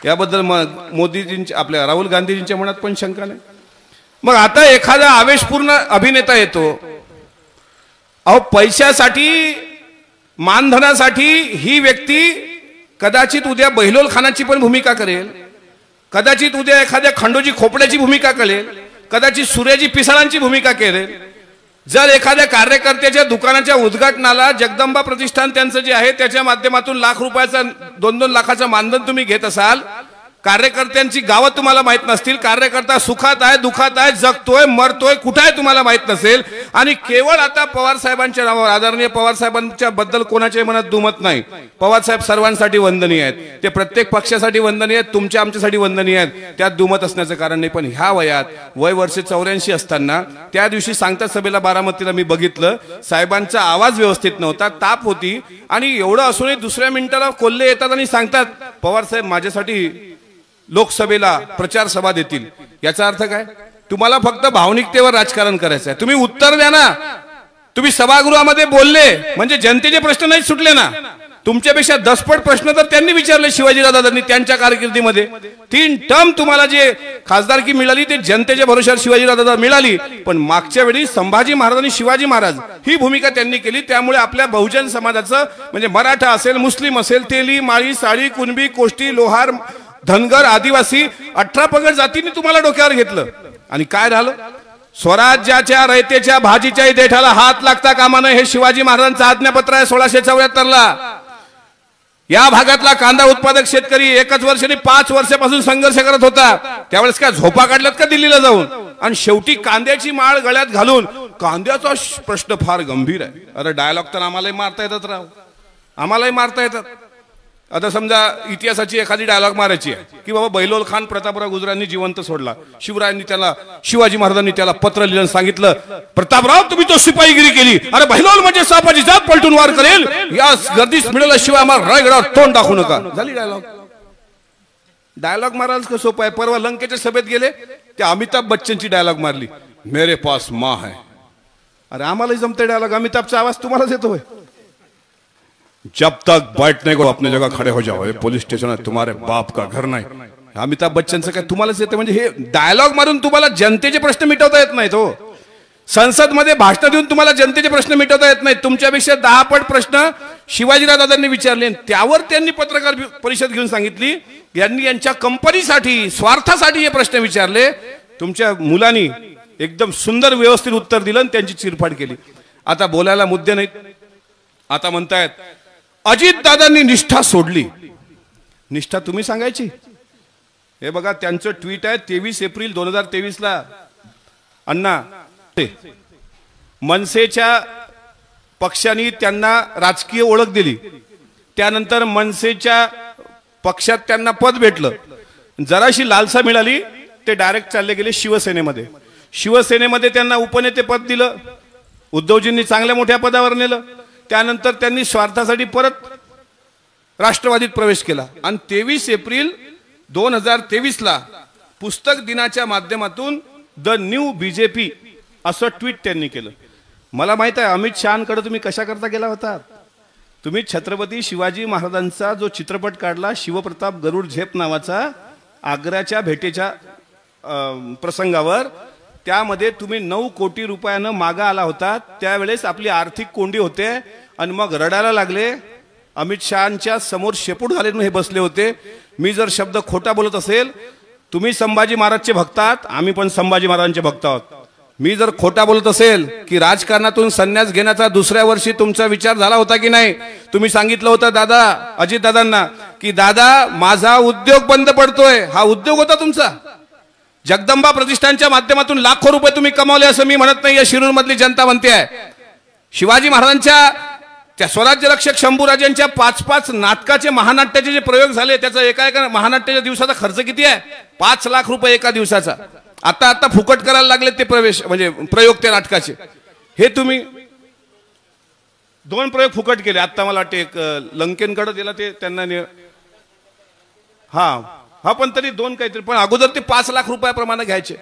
याबद्दल मोदीजींच्या, आपल्या राहुल गांधीजींच्या मनात पण शंका नाही. मग आता एखादा आवेशपूर्ण अभिनेता येतो, अहो पैशासाठी, मानधनासाठी ही व्यक्ती कदाचित उद्या बहिलोल खानाची पण भूमिका करेल, कदाचित उद्या एखाद्या खंडोजी खोपड्याची भूमिका करेल, कदाचित सूर्याजी पिसाळांची भूमिका करेल. जर एखाद्या कार्यकर्त्याच्या दुकानाच्या उद्घाटनाला जगदंबा प्रतिष्ठान त्यांचं जे आहे त्याच्या माध्यमातून ₹1,00,000 2-2 लाखाचं मानधन तुम्ही घेत असाल कार्यकर्त्यांची गावं तुम्हाला माहित नसतील, कार्यकर्ता सुखात आहे, दुखात आहे, जगतोय, मरतोय, कुठे आहे तुम्हाला माहित नसेल, आणि केवळ आता पवार साहेबांच्या नावावर, आदरणीय पवार साहेबांच्या बद्दल कोणाच्या मनात दुमत नाही. पवार साहेब सर्वांसाठी वंदनीय आहेत, ते प्रत्येक पक्षासाठी वंदनीय आहेत, तुमच्या आमच्यासाठी वंदनीय आहेत, त्यात दुमत असण्याचं कारण नाही. पण ह्या वयात वय वर्ष 84 असताना त्या दिवशी सांगता सभेला बारामतीला मी बघितलं, साहेबांचा आवाज व्यवस्थित नव्हता, ताप होती, आणि एवढं असूनही दुसऱ्या मिनिटाला कोल्हे येतात आणि सांगतात पवार साहेब माझ्यासाठी लोकसभेला प्रचार सभा देतील. याचा अर्थ काय? तुम्हाला फक्त भावनिकतेवर राजकारण करायचं आहे. तुम्ही उत्तर द्या ना. तुम्ही सभागृहामध्ये बोलले म्हणजे जनतेचे प्रश्न नाही सुटले ना. तुमच्यापेक्षा 10पट प्रश्न तर त्यांनी विचारले शिवाजीराव दादांनी त्यांच्या कारकिर्दीमध्ये. 3 टर्म तुम्हाला जे खासदारकी मिळाली ते जनतेच्या भरोश्यावर शिवाजीराव दादा मिळाली. पण मागच्या वेळी संभाजी महाराज आणि शिवाजी महाराज ही भूमिका त्यांनी केली. त्यामुळे आपल्या बहुजन समाजाचं म्हणजे मराठा असेल, मुस्लिम असेल, तेली, माळी, साळी, कुणबी, कोष्टी, लोहार, धनगर, आदिवासी 18 पगड जातींनी तुम्हाला डोक्यावर घेतलं. आणि काय झालं? स्वराज्याच्या रयतेच्या भाजीच्याही देठाला हात लागता कामा नये हे शिवाजी महाराजांचं आज्ञापत्र आहे 1674ला. या भागातला कांदा उत्पादक शेतकरी एकच वर्ष आणि 5 वर्षापासून संघर्ष करत होता. त्यावेळेस काय झोपा काढल्यात का दिल्लीला जाऊन? आणि शेवटी कांद्याची माळ गळ्यात घालून, कांद्याचा प्रश्न फार गंभीर आहे. अरे डायलॉग तर आम्हालाही मारता येतात राव, आम्हालाही मारता येतात. आता समजा इतिहासाची एखादी डायलॉग मारायची आहे की बाबा बैलोल खान प्रतापराव गुजरांनी जिवंत सोडला, शिवरायांनी त्याला, शिवाजी महाराजांनी त्याला पत्र लिहिलं, सांगितलं प्रतापराव तुम्ही तो सिपाहीगिरी केली, अरे बैलोल म्हणजे सापाची जात पलटून वार करेल, या गर्दीस मिळाल्याशिवाय आम्हाला रायगडावर तोंड दाखवू नका. झाली डायलॉग. डायलॉग मारायला कसं सोपं आहे. परवा लंकेच्या सभेत गेले, त्या अमिताभ बच्चनची डायलॉग मारली, मेरे पास माँ है. अरे आम्हालाही जमते डायलॉग, अमिताभचा आवाज तुम्हालाच येतोय. जब तक बैठने को अपनी जगह खड़े हो जाओ, पोलीस स्टेशन है तुम्हारे बाप का घर नाही. अमिताभ बच्चनचं काय तुम्हालाच येते? म्हणजे हे डायलॉग मारून तुम्हाला जनतेचे प्रश्न मिटवता येत नाहीत हो. संसदमध्ये भाषण देऊन तुम्हाला जनतेचे प्रश्न मिटवता येत नाहीत. तुमच्यापेक्षा 10 पट प्रश्न शिवाजीराव दादांनी विचारले, त्यावर त्यांनी पत्रकार परिषद घेऊन सांगितली यांनी यांच्या कंपनीसाठी, स्वार्थासाठी हे प्रश्न विचारले. तुमच्या मुलांनी एकदम सुंदर व्यवस्थित उत्तर दिलं आणि त्यांची चिरफाड केली. आता बोलायला मुद्दे नाहीत. आता म्हणतायत अजित दादांनी निष्ठा सोडली. निष्ठा तुम्ही सांगायची. हे बघा त्यांचं ट्विट आहे 23 एप्रिल 2023ला. अण्णा मनसेच्या पक्षाने त्यांना राजकीय ओळख दिली, त्यानंतर मनसेच्या पक्षात त्यांना पद भेटलं, जराशी लालसा मिळाली, ते डायरेक्ट चालले गेले शिवसेनेमध्ये. शिवसेनेमध्ये त्यांना उपनेते पद दिलं, उद्धवजींनी चांगल्या मोठ्या पदावर नेलं. त्यानंतर त्यांनी स्वार्थासाठी परत राष्ट्रवादीत प्रवेश केला आणि 23 एप्रिल 2023ला पुस्तक दिनाच्या माध्यमातून द न्यू बीजेपी असं ट्विट त्यांनी केलं. मला माहित आहे अमित शहांकडे तुम्ही कशा करता गेला होता. तुम्ही छत्रपती शिवाजी महाराजांचा जो चित्रपट काढला शिवप्रताप गरुड झेप नावाचा, आग्र्याच्या भेटीच्या प्रसंगावर, त्यामध्ये तुम्ही 9 कोटी रुपयानं मागा आला होता. त्यावेळेस आपली आर्थिक कोंडी होते आणि मग रडायला लागले. अमित शहांच्या समोर शेपूट घालून हे बसले होते. मी जर शब्द खोटा बोलत असेल, तुम्ही संभाजी महाराजचे भक्त आहात, आम्ही पण संभाजी महाराजांचे भक्त आहोत. मी जर खोटा बोलत असेल की राजकारणातून संन्यास घेण्याचा दुसऱ्या वर्षी तुमचा विचार झाला होता की नाही, तुम्ही सांगितलं होतं दादा, अजित दादांना की दादा माझा उद्योग बंद पडतोय. हा उद्योग होता तुमचा. जगदंबा प्रतिष्ठानच्या माध्यमातून लाखो रुपये तुम्ही कमावले असं मी म्हणत नाही, या शिरूर मधली जनता म्हणते आहे. शिवाजी महाराजांच्या त्या स्वराज्य रक्षक शंभूराजांच्या 5-5 नाटकाचे, महानाट्याचे जे प्रयोग झाले, त्याचा एका महानाट्याच्या दिवसाचा खर्च किती आहे? 5 लाख रुपये एका दिवसाचा. आता फुकट करायला लागले ते प्रवेश, म्हणजे प्रयोग त्या नाटकाचे. हे तुम्ही 2 प्रयोग फुकट केले. आता मला वाटते एक लंकेनकडे दिला ते त्यांना, हा पण तरी 2 काहीतरी, पण अगोदर ते 5 लाख रुपयाप्रमाणे घ्यायचे.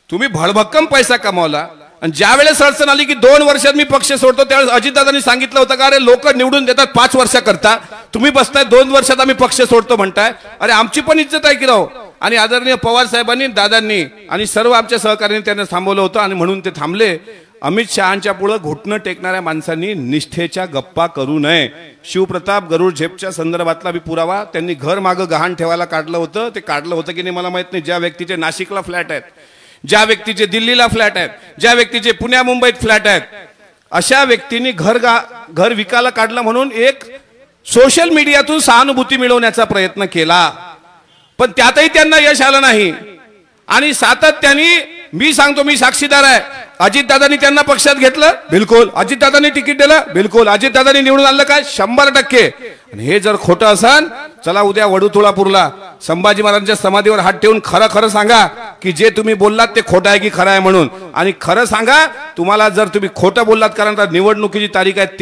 तुम्ही भडभक्कम पैसा कमावला आणि ज्या वेळेस अडचण आली की 2 वर्षात मी पक्ष सोडतो, त्यावेळेस अजितदादांनी सांगितलं होतं का अरे लोक निवडून देतात 5 वर्षाकरता, तुम्ही बसताय 2 वर्षात आम्ही पक्ष सोडतो म्हणताय. अरे आमची पण इज्जत आहे की राव. आणि आदरणीय पवार साहेबांनी, दादांनी आणि सर्व आमच्या सहकार्यांनी त्यांना थांबवलं होतं आणि म्हणून ते थांबले. अमित शहांच्या पुढे घुटणं टेकणाऱ्या माणसांनी निष्ठेच्या गप्पा करू नये. शिवप्रताप गरुड झेपच्या संदर्भातला बी पुरावा त्यांनी घर मागं गहाण ठेवायला काढलं होतं. ते काढलं होतं की नाही मला माहित नाही. ज्या व्यक्तीचे नाशिकला फ्लॅट आहेत, ज्या व्यक्तीचे दिल्लीला फ्लॅट आहेत, ज्या व्यक्तीचे पुण्या मुंबईत फ्लॅट आहेत, अशा व्यक्तींनी घर विकायला काढलं म्हणून एक सोशल मीडियातून सहानुभूती मिळवण्याचा प्रयत्न केला. पण त्यातही त्यांना यश आलं नाही आणि सातत्याने मी सांगतो, मी साक्षीदार आहे, अजितदादांनी त्यांना पक्षात घेतलं, बिलकुल. अजितदादांनी तिकीट दिलं, बिलकुल. अजितदादांनी निवडून आणलं काय, 100%. आणि हे जर खोटं असन, चला उद्या वडूतुळापूरला संभाजी महाराजांच्या समाधीवर हात ठेवून खरं खरं सांगा की जे तुम्ही बोललात ते खोटं आहे की खरं आहे म्हणून. आणि खरं सांगा, तुम्हाला जर तुम्ही खोटं बोललात, कारण निवडणुकीची तारीख आहे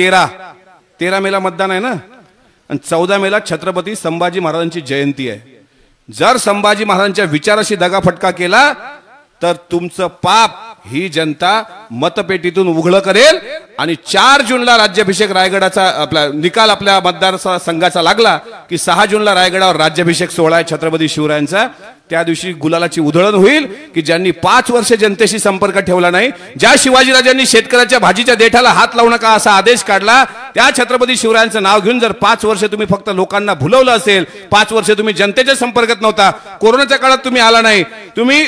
13 मेला मतदान आहे ना, आणि 14 मेला छत्रपती संभाजी महाराजांची जयंती आहे. जर संभाजी महाराजांच्या विचाराशी दगाफटका केला तर तुमचं पाप ही जनता मतपेटीतून उघड करेल. आणि 4 जूनला राज्याभिषेक रायगडाचा आपला निकाल आपल्या मतदारसंघाचा लागला की 6 जूनला रायगडावर राज्याभिषेक सोहळा आहे छत्रपती शिवरायांचा. त्या दिवशी गुलालाची उधळण होईल की ज्यांनी 5 वर्ष जनतेशी संपर्क ठेवला नाही, ज्या शिवाजीराजांनी शेतकऱ्याच्या भाजीच्या देठाला हात लावू नका असा आदेश काढला, त्या छत्रपती शिवरायांचं नाव घेऊन जर 5 वर्ष तुम्ही फक्त लोकांना भुलवलं असेल, 5 वर्ष तुम्ही जनतेच्या संपर्कात नव्हता, कोरोनाच्या काळात तुम्ही आला नाही, तुम्ही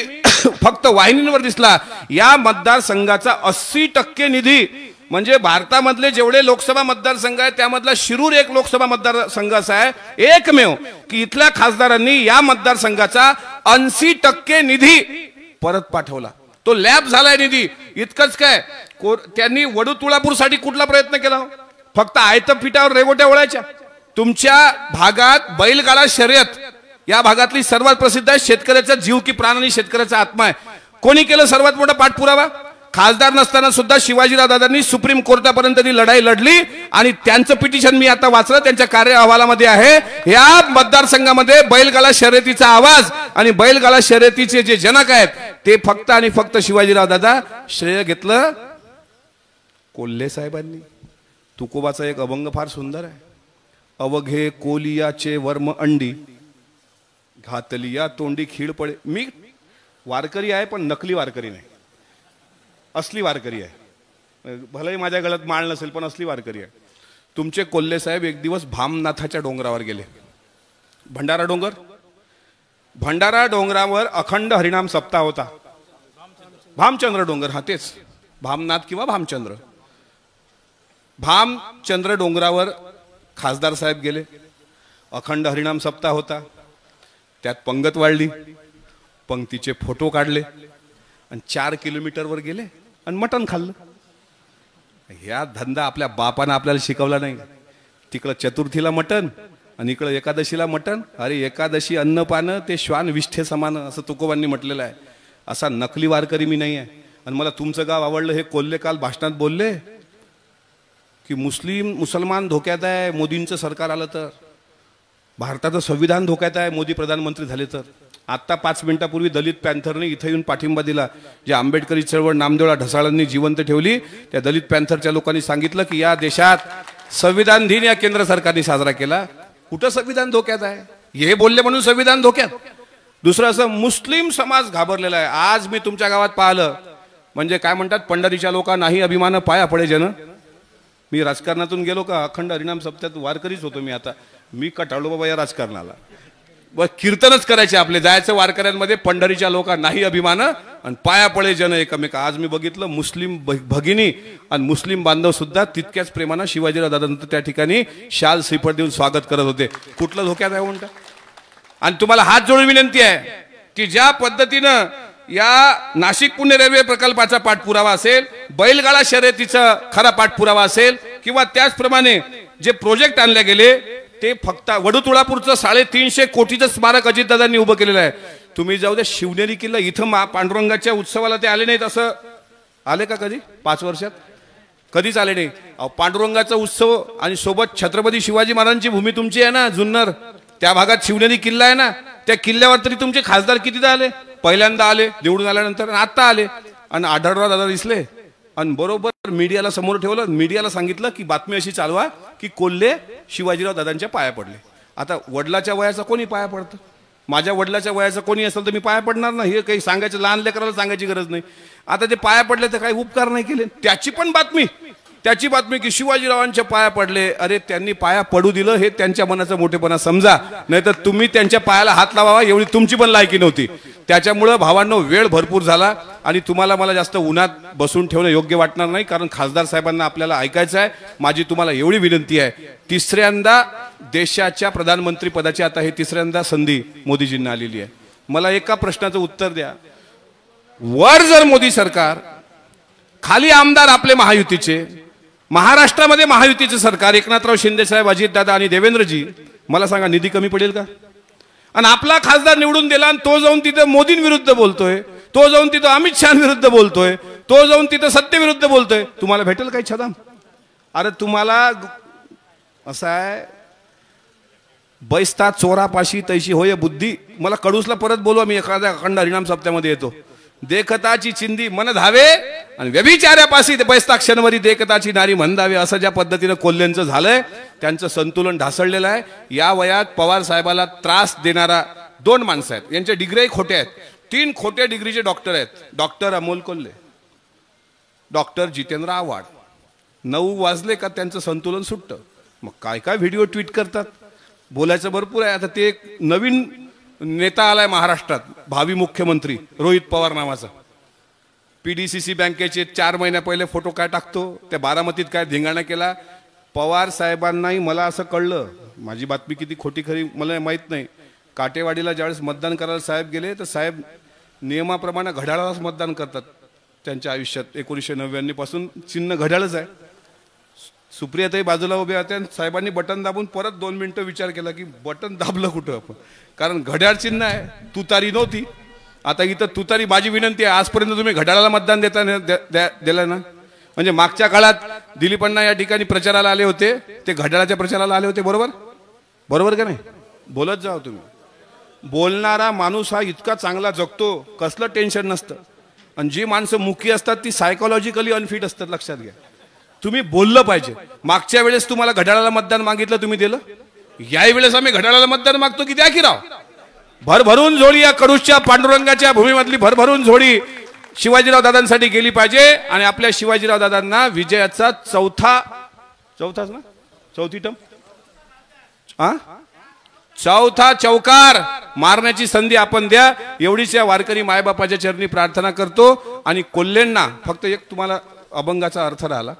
फक्त वाहिनींवर दिसला, या मतदारसंघाचा 80% निधी म्हणजे भारतामधले जेवढे लोकसभा मतदारसंघ आहेत त्यामधला शिरूर एक लोकसभा मतदारसंघ असा आहे एकमेव की इथल्या खासदारांनी या मतदारसंघाचा 80% निधी परत पाठवला. तो लॅब झालाय निधी. इतकंच काय, त्यांनी वडूतुळापूरसाठी कुठला प्रयत्न केला, फक्त आयतं पिठावर रेवट्या ओळायच्या. तुमच्या भागात बैलगाडा शर्यत या भागातली सर्वात प्रसिद्ध आहे. शेतकऱ्याचा जीव की प्राण आणि शेतकऱ्याचा आत्मा आहे. कोणी केलं सर्वात मोठा पाठपुरावा, खासदार नसताना सुद्धा शिवाजीराव दादांनी सुप्रीम कोर्टापर्यंत ती लढाई लढली आणि त्यांचं पिटिशन मी आता वाचलं, त्यांच्या कार्य अहवालामध्ये आहे. या मतदारसंघामध्ये बैलगाडा शर्यतीचा आवाज आणि बैलगाडा शर्यतीचे जे जनक आहेत ते फक्त आणि फक्त शिवाजीराव दादा. श्रेय घेतलं कोल्हे साहेबांनी. तुकोबाचा एक अभंग फार सुंदर आहे. अवघे कोलियाचे वर्म अंडी घातलिया तोंडी खीळ पडे. मी वारकरी आहे पण नकली वारकरी नाही, असली वारकरी आहे. भलेही माझ्या गळ्यात माळ नसेल पण असली वारकरी आहे. तुमचे कोल्हे साहेब एक दिवस भामनाथाच्या डोंगरावर गेले. भंडारा डोंगरावर अखंड हरिनाम सप्ताह होता. भामचंद्र डोंगर, हा तेच भामनाथ किंवा भामचंद्र. भामचंद्र डोंगरावर खासदार साहेब गेले. अखंड हरिनाम सप्ताह होता. त्यात पंगत वाढली, पंक्तीचे फोटो काढले आणि 4 किलोमीटरवर गेले आणि मटण खाल्लं. ह्या धंदा आपल्या बापानं आपल्याला शिकवला नाही. तिकडं चतुर्थीला मटण आणि इकडं एकादशीला मटण. अरे एकादशी अन्नपान ते श्वान विष्ठे समान असं तुकोबांनी म्हटलेलं आहे. असा नकली वारकरी मी नाही आहे. आणि मला तुमचं गाव आवडलं. हे कोल्हे काल भाषणात बोलले की मुसलमान धोक्यात आहे, मोदींचं सरकार आलं तर, भारताचं संविधान धोक्यात आहे, मोदी प्रधानमंत्री झाले तर. आता 5 मिनिटापूर्वी दलित पॅन्थरने इथं येऊन पाठिंबा दिला. जे आंबेडकरी चळवळ नामदेवळा ढसाळांनी जिवंत ठेवली, त्या दलित पॅन्थरच्या लोकांनी सांगितलं की या देशात संविधान दिन या केंद्र सरकारने साजरा केला. कुठं संविधान धोक्यात आहे? हे बोलले म्हणून संविधान धोक्यात. दुसरं असं मुस्लिम समाज घाबरलेला आहे. आज मी तुमच्या गावात पाहिलं, म्हणजे काय म्हणतात, पंढरीच्या लोका नाही अभिमान पाया पडे जन. मी राजकारणातून गेलो का अखंड हरिनाम सप्त्यात वारकरीच होतो मी. आता मी कटाळलो बाबा या राजकारणाला. व कीर्तनच करायचे आपले, जायचं वारकऱ्यांमध्ये, पंढरीच्या लोका नाही अभिमान आणि पाया पडे जन एकमेका. आज मी बघितलं मुस्लिम भगिनी आणि मुस्लिम बांधव सुद्धा तितक्याच प्रेमानं शिवाजीराव दादांचं त्या ठिकाणी शाल श्रीफळ देऊन स्वागत करत होते. कुठलं धोक्यात आहे म्हणता? आणि तुम्हाला हात जोडून विनंती आहे की ज्या पद्धतीनं या नाशिक पुणे रेल्वे प्रकल्पाचा पाठपुरावा असेल, बैलगाडा शर्यतीचा खरा पाठपुरावा असेल, किंवा त्याचप्रमाणे जे प्रोजेक्ट आणले गेले ते फक्त वडूतुळापूरचं 350 कोटीचं स्मारक अजितदादांनी उभं केलेलं आहे. तुम्ही जाऊ द्या शिवनेरी किल्ला, इथं पांडुरंगाच्या उत्सवाला ते आले नाहीत. असं आले का कधी 5 वर्षात? कधीच आले नाही. पांडुरंगाचा उत्सव आणि सोबत छत्रपती शिवाजी महाराजांची भूमी तुमची आहे ना जुन्नर, त्या भागात शिवनेरी किल्ला आहे ना, त्या किल्ल्यावर तरी तुमचे खासदार कितीदा आले? पहिल्यांदा आले निवडून आल्यानंतर, आता आले आणि आढळराव दादा दिसले आणि बरोबर मीडियाला समोर ठेवलं. मीडियाला सांगितलं की बातमी अशी चालवा की कोल्हे शिवाजीराव दादांच्या पाया पडले. आता वडिलाच्या वयाचा कोणी पाया पडतं? माझ्या वडिलाच्या वयाचा कोणी असेल तर मी पाया पडणार ना. हे काही सांगायचं, लहान लेकराला सांगायची गरज नाही. आता ते पाया पडले तर काही उपकार नाही केले, त्याची पण बातमी त्याची बातमी की शिवाजीरावांच्या पाया पडले. अरे त्यांनी पाया पडू दिलं हे त्यांच्या मनाचा मोठेपणा समजा, नाहीतर तुम्ही त्यांच्या पायाला हात लावावा एवढी तुमची पण लायकी नव्हती. त्याच्यामुळं भावांनो वेळ भरपूर झाला आणि तुम्हाला मला जास्त उन्हात बसून ठेवणं योग्य वाटणार नाही, कारण खासदार साहेबांना आपल्याला ऐकायचं आहे. माझी तुम्हाला एवढी विनंती आहे, तिसऱ्यांदा देशाच्या प्रधानमंत्री पदाची आता हे तिसऱ्यांदा संधी मोदीजींना आलेली आहे. मला एका प्रश्नाचं उत्तर द्या. वर जर मोदी सरकार, खाली आमदार आपले महायुतीचे, महाराष्ट्रामध्ये महायुतीचे सरकार, एकनाथराव शिंदे साहेब, अजितदादा आणि देवेंद्रजी, मला सांगा निधी कमी पडेल का? आणि आपला खासदार निवडून दिला आणि तो जाऊन तिथं मोदींविरुद्ध बोलतोय, तो जाऊन तिथं अमित शहा विरुद्ध बोलतोय, तो जाऊन तिथं सत्तेविरुद्ध बोलतोय, तुम्हाला भेटेल काही छदाम? अरे तुम्हाला असं आहे, बैसता चोरापाशी तैशी होय बुद्धी. मला कडूसला परत बोलवा, मी एखाद्या अखंड हरिनाम सप्त्यामध्ये येतो. देखताची चिंदी मन धावे आणि व्यभिचार्यापाशी बैसता क्षणवरी देखताची नारी म्हणदावे, असं ज्या पद्धतीनं कोल्हेंचं झालंय, त्यांचं संतुलन ढासळलेलं आहे. या वयात पवार साहेबाला त्रास देणारा 2 माणसं आहेत, यांच्या डिग्री खोट्या आहेत. 3 खोट्या डिग्रीचे डॉक्टर आहेत. Doctor Amol Kolhe, doctor Jitendra Awhad. 9 वाजले का त्यांचं संतुलन सुटतं. मग काय काय व्हिडिओ ट्विट करतात, बोलायचं भरपूर आहे. आता ते एक नवीन नेता आलाय महाराष्ट्रात, भावी मुख्यमंत्री रोहित पवार नावाचा. PDCC बँकेचे 4 महिन्या पहिले फोटो काय टाकतो, त्या बारामतीत काय धिंगाणा केला. पवार साहेबांनाही मला असं कळलं, माझी बातमी किती खोटी खरी मला माहीत नाही, काटेवाडीला ज्यावेळेस मतदान करायला साहेब गेले तर साहेब नियमाप्रमाणे घड्याळालाच मतदान करतात. त्यांच्या आयुष्यात 1999 पासून चिन्ह घड्याळच आहे. सुप्रियाताई बाजूला उभ्या होत्या, साहेबांनी बटन दाबून परत 2 मिनिटं विचार केला की बटन दाबलं कुठं आपण, कारण घड्याळ चिन्ह आहे, तुतारी नव्हती. आता इथं तुतारी. माझी विनंती आहे, आजपर्यंत तुम्ही घड्याळाला मतदान दिलं ना, म्हणजे मागच्या काळात दिलीपण्णा या ठिकाणी प्रचाराला आले होते, ते घड्याळाच्या प्रचाराला आले होते, बरोबर बरोबर का नाही? बोलत जाओ तुम्ही. बोलणारा माणूस हा इतका चांगला जगतो, कसलं टेन्शन नसतं. आणि जी माणसं मुकी असतात ती सायकोलॉजिकली अनफिट असतात, लक्षात घ्या. तुम्ही बोललं पाहिजे. मागच्या वेळेस तुम्हाला घड्याळाला मतदान मागितलं, तुम्ही दिलं. यावेळेस आम्ही घड्याळाला मतदान मागतो की द्या की राव. भरभरून झोळी या कडूसच्या पांडुरंगाच्या भूमीमधली भरभरून झोळी शिवाजीराव दादांसाठी गेली पाहिजे. आणि आपल्या शिवाजीराव दादांना विजयाचा चौथा चौकार मारण्याची संधी आपण द्या, एवढीच या वारकरी मायबापाच्या चरणी प्रार्थना करतो. आणि कोल्हेंना फक्त एक तुम्हाला अभंगाचा अर्थ राहिला,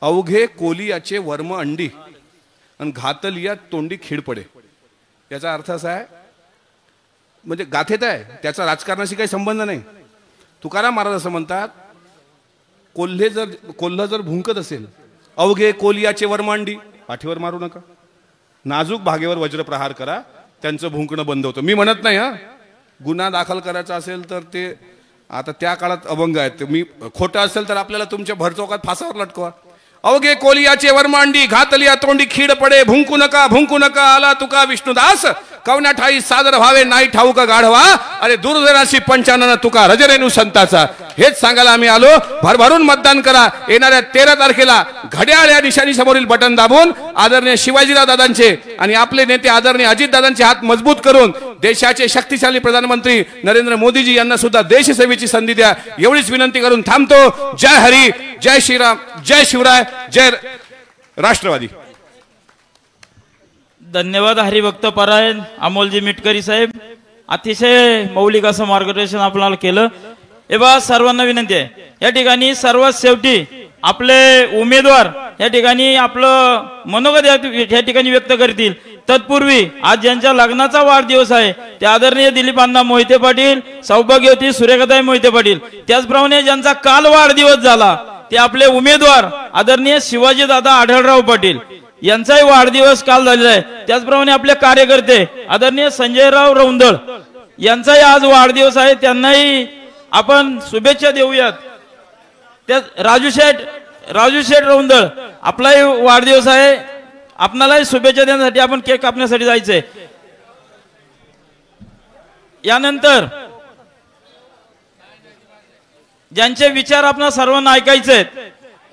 अवघे कोलियाचे वर्म अंडी आणि घातलिया तोंडी खीड पडे. याचा अर्थ असा आहे, म्हणजे गाथेत आहे, त्याचा राजकारणाशी काही संबंध नाही. तुकाराम महाराज असं म्हणतात, कोल्हा जर भुंकत असेल, अवघे कोलियाचे वर्म अंडी, पाठीवर मारू नका, नाजूक भागेवर वज्रप्रहार करा, त्यांचं भुंकणं बंद होतं. मी म्हणत नाही हा, गुन्हा दाखल करायचा असेल तर ते आता त्या काळात अभंग आहेत, मी खोटं असेल तर आपल्याला तुमच्या भरचौकात फासावर लटकवा. अवघे कोलियाचे वर्मांडी घातलिया तोंडी खीड पडे, भुंकू नका आला तुका विष्णुदास, कवना ठाई सादर व्हावे नाही ठाऊक गाढवा, अरे दुर्जनाशी पंचानन तुका रजरेणू संताचा. हेच सांगायला आम्ही आलो. भरभरून मतदान करा. येणाऱ्या 13 तारखेला घड्याळ या निशाणी समोरील बटन दाबून आदरणीय शिवाजीराव दादांचे आणि आपले नेते आदरणीय अजितदादांचे हात मजबूत करून देशाचे शक्तिशाली प्रधानमंत्री नरेंद्र मोदीजी यांना सुद्धा देशसेवेची संधी द्या, एवढीच विनंती करून थांबतो. जय हरी, जय श्रीराम, जय शिवराय, जय राष्ट्रवादी.
धन्यवाद हरिभक्त परायण अमोलजी मिटकरी साहेब, अतिशय मौलिक असं मार्गदर्शन आपल्याला केलं. हे बा सर्वांना विनंती आहे, या ठिकाणी सर्वात शेवटी आपले उमेदवार या ठिकाणी आपलं मनोगत या ठिकाणी व्यक्त करतील. तत्पूर्वी आज ज्यांच्या लग्नाचा वाढदिवस आहे ते आदरणीय दिलीपांना मोहिते पाटील, सौभाग्यवती सुरेखाताई मोहिते पाटील, त्याचप्रमाणे ज्यांचा काल वाढदिवस झाला ते आपले उमेदवार आदरणीय शिवाजी दादा आढळराव पाटील यांचाही वाढदिवस काल झालेला आहे. त्याचप्रमाणे आपले कार्यकर्ते आदरणीय संजयराव रौंदळ यांचाही आज वाढदिवस आहे, त्यांनाही आपण शुभेच्छा देऊयात. त्या राजू शेठ रौंदळ आपलाही वाढदिवस आहे, आपणालाही शुभेच्छा देण्यासाठी आपण केक कापण्यासाठी जायचंय. यानंतर ज्यांचे विचार आपणा सर्वांना ऐकायचे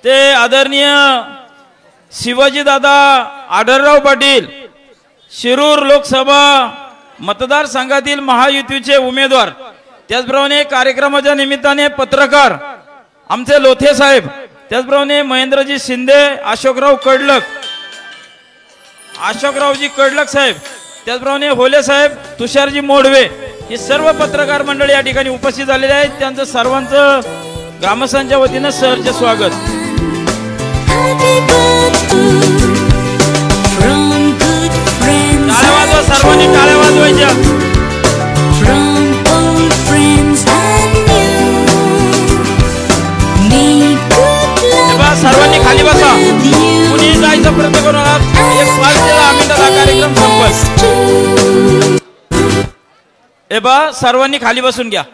ते आदरणीय शिवाजी दादा आढळराव पाटील, शिरूर लोकसभा मतदारसंघातील महायुतीचे उमेदवार. त्याचप्रमाणे कार्यक्रमाच्या निमित्ताने पत्रकार आमचे लोथे साहेब, त्याचप्रमाणे महेंद्रजी शिंदे, अशोकराव कडलक, अशोकरावजी कडलक साहेब, त्याचप्रमाणे होले साहेब, तुषारजी मोडवे, हे सर्व पत्रकार मंडळी या ठिकाणी उपस्थित झालेले आहेत. त्यांचं सर्वांचं ग्रामस्थांच्या वतीनं सहर्ष स्वागत. टाळ्या वाजवा, सर्वांनी टाळ्या वाजवायच्या. सर्वांनी खाली बसा. कुणी जायचं प्रयत्न करू नका. एक 5 ते 10 मिनिटात हा कार्यक्रम संपल. हे बा सर्वांनी खाली बसून घ्या.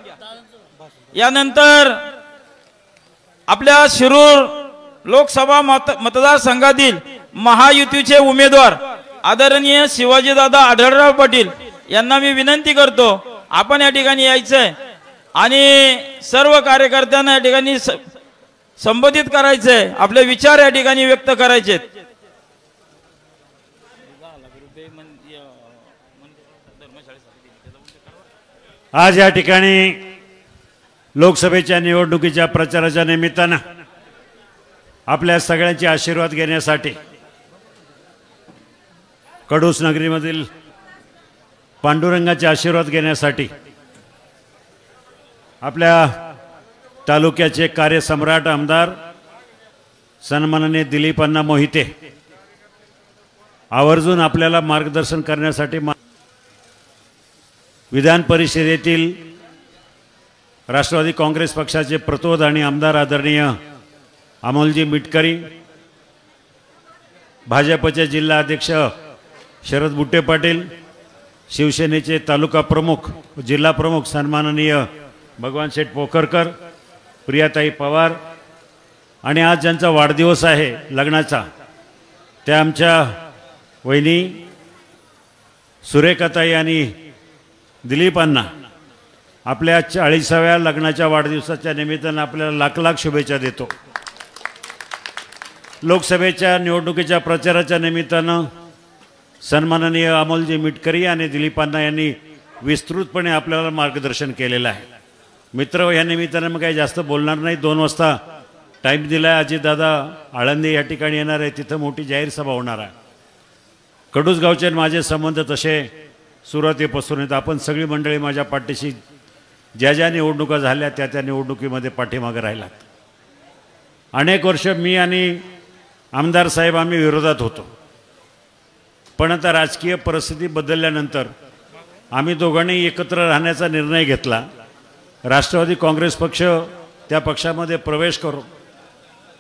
यानंतर आपल्या शिरूर लोकसभा मतदारसंघातील महायुतीचे उमेदवार आदरणीय शिवाजीदादा आढळराव पाटील यांना मी विनंती करतो, आपण या ठिकाणी यायचंय आणि सर्व कार्यकर्त्यांना या ठिकाणी संबोधित करायचंय, आपले विचार या ठिकाणी व्यक्त करायचे.
आज या ठिकाणी लोकसभेच्या निवडणुकीच्या प्रचाराच्या निमित्तानं आपल्या सगळ्यांचे आशीर्वाद घेण्यासाठी कडूस नगरीमधील पांडुरंगाचे आशीर्वाद घेण्यासाठी आपल्या तालुक्याचे कार्यसम्राट आमदार सन्माननीय दिलीपअण्णा मोहिते आवर्जून आपल्याला मार्गदर्शन करण्यासाठी विधान परिषदेतील राष्ट्रवादी काँग्रेस पक्षाचे प्रतोद आणि आमदार आदरणीय अमोलजी मिटकरी, भाजपचे जिल्हा अध्यक्ष शरद बुट्टे पाटील, शिवसेनेचे तालुका प्रमुख जिल्हा प्रमुख सन्माननीय भगवान शेठ पोखरकर, प्रियाताई पवार आणि आज ज्यांचा वाढदिवस आहे लग्नाचा त्या आमच्या वहिनी सुरेखाताई आणि दिलीपांना आपल्या 40व्या लग्नाच्या वाढदिवसाच्या निमित्तानं आपल्याला लाख लाख शुभेच्छा देतो. लोकसभेच्या निवडणुकीच्या प्रचाराच्या निमित्तानं सन्माननीय अमोलजी मिटकरी आणि दिलीपांना यांनी विस्तृतपणे आपल्याला मार्गदर्शन केलेलं आहे. मित्र या निमित्तानं मग काही जास्त बोलणार नाही. 2 वाजता टाईम दिला आहे. अजितदादा आळंदी या ठिकाणी येणार आहे, तिथं मोठी जाहीर सभा होणार आहे. कडूस गावचे माझे संबंध तसे सुरुवातीपासून आहेत. आपण सगळी मंडळी माझ्या पाठीशी ज्या ज्या निवडणुका झाल्या त्या त्या निवडणुकीमध्ये पाठीमागे राहिलात. अनेक वर्ष मी आणि आमदार साहेब आम्ही विरोधात होतो, पण आता राजकीय परिस्थिती बदलल्यानंतर आम्ही दोघांनी एकत्र राहण्याचा निर्णय घेतला. राष्ट्रवादी काँग्रेस पक्ष त्या पक्षामध्ये प्रवेश करू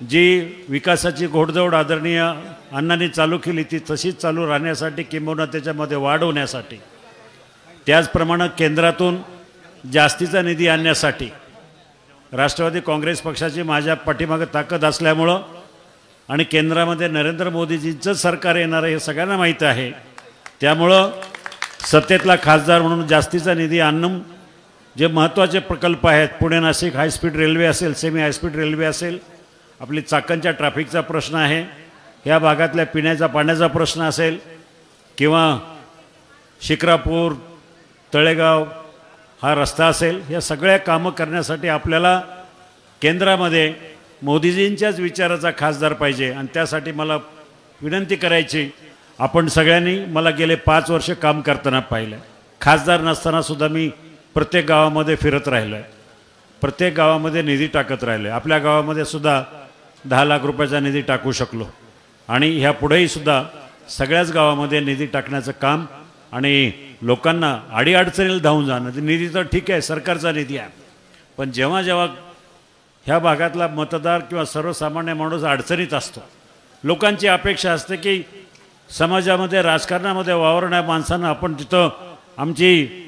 जी विकासाची घोडदौड आदरणीय अण्णांनी चालू केली ती तशीच चालू राहण्यासाठी किंबहुना त्याच्यामध्ये वाढ होण्यासाठी, त्याचप्रमाणे केंद्रातून जास्तीचा निधी आणण्यासाठी राष्ट्रवादी काँग्रेस पक्षाची माझ्या पाठीमागे ताकद असल्यामुळं आणि केंद्रामध्ये नरेंद्र मोदीजींचं सरकार येणार आहे हे सगळ्यांना माहीत आहे. त्यामुळं सत्तेतला खासदार म्हणून जास्तीचा निधी आणणं, जे महत्त्वाचे प्रकल्प आहेत पुणे नाशिक हायस्पीड रेल्वे असेल, सेमी हायस्पीड रेल्वे असेल, आपली चाकणच्या ट्रॅफिकचा प्रश्न आहे, ह्या भागातल्या पिण्याच्या पाण्याचा प्रश्न असेल किंवा शिक्रापूर तळेगाव हा रस्ता असेल, या सगळ्या कामं करण्यासाठी आपल्याला केंद्रामध्ये मोदीजींच्याच विचाराचा खासदार पाहिजे. आणि त्यासाठी मला विनंती करायची, आपण सगळ्यांनी मला गेले 5 वर्ष काम करताना पाहिलं. खासदार नसतानासुद्धा मी प्रत्येक गावामध्ये फिरत राहिलो आहे, प्रत्येक गावामध्ये निधी टाकत राहिलो आहे. आपल्या गावामध्ये सुद्धा 10 लाख रुपयाचा निधी टाकू शकलो आणि ह्या पुढेही सुद्धा सगळ्याच गावामध्ये निधी टाकण्याचं काम आणि लोकांना अडीअडचणीला धावून जाणं. निधी तर ठीक आहे, सरकारचा निधी आहे, पण जेव्हा जेव्हा ह्या भागातला मतदार किंवा सर्वसामान्य माणूस अडचणीत असतो, लोकांची अपेक्षा असते की समाजामध्ये राजकारणामध्ये वावरणाऱ्या माणसांना आपण तिथं आमची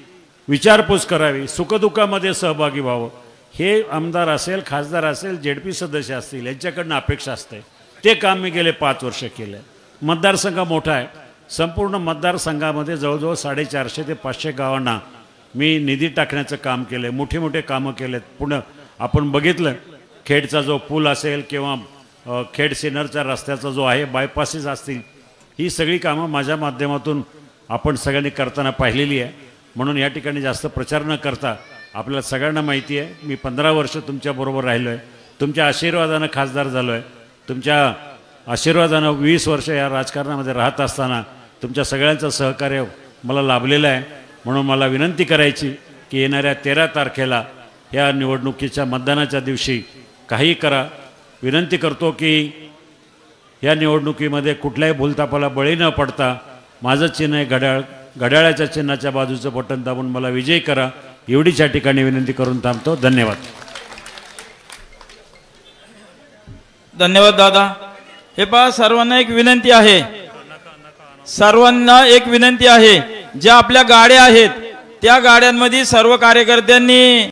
विचारपूस करावी, सुखदुःखामध्ये सहभागी व्हावं. हे आमदार असेल, खासदार असेल, ZP सदस्य असतील, यांच्याकडनं अपेक्षा असते. ते काम मी गेले 5 वर्ष केलं. मतदारसंघ मोठा आहे, संपूर्ण मतदारसंघामध्ये जवळजवळ 450 ते 500 गावांना मी निधी टाकण्याचं काम केलं आहे. मोठे मोठे कामं केलेत. पुढं आपण बघितलं खेडचा जो पूल असेल किंवा खेड सिन्नरच्या रस्त्याचा जो आहे, बायपासेस असतील, ही सगळी कामं माझ्या माध्यमातून आपण सगळ्यांनी करताना पाहिलेली आहे. म्हणून या ठिकाणी जास्त प्रचार न करता आपल्याला सगळ्यांना माहिती आहे, मी 15 वर्ष तुमच्याबरोबर राहिलो आहे. तुमच्या आशीर्वादानं खासदार झालो आहे. तुमच्या आशीर्वादानं 20 वर्ष या राजकारणामध्ये राहत असताना तुमच्या सगळ्यांचं सहकार्य मला लाभलेलं आहे. म्हणून मला विनंती करायची की येणाऱ्या 13 तारखेला या निवडणुकीच्या मतदानाच्या दिवशी काही करा. विनंती करतो की या निवडणुकीमध्ये कुठल्याही भूलथापाला बळी न पडता माझं चिन्ह आहे घड्याळ, घड्याळाच्या चिन्हाच्या बाजूचं बटन दाबून मला विजयी करा. एवढीच या ठिकाणी विनंती करून थांबतो. धन्यवाद.
धन्यवाद दादा. हे पहा, सर्वांना एक विनंती आहे, सर्वांना एक विनंती आहे, ज्या आपल्या गाड्या आहेत त्या गाड्यांमध्ये सर्व कार्यकर्त्यांनी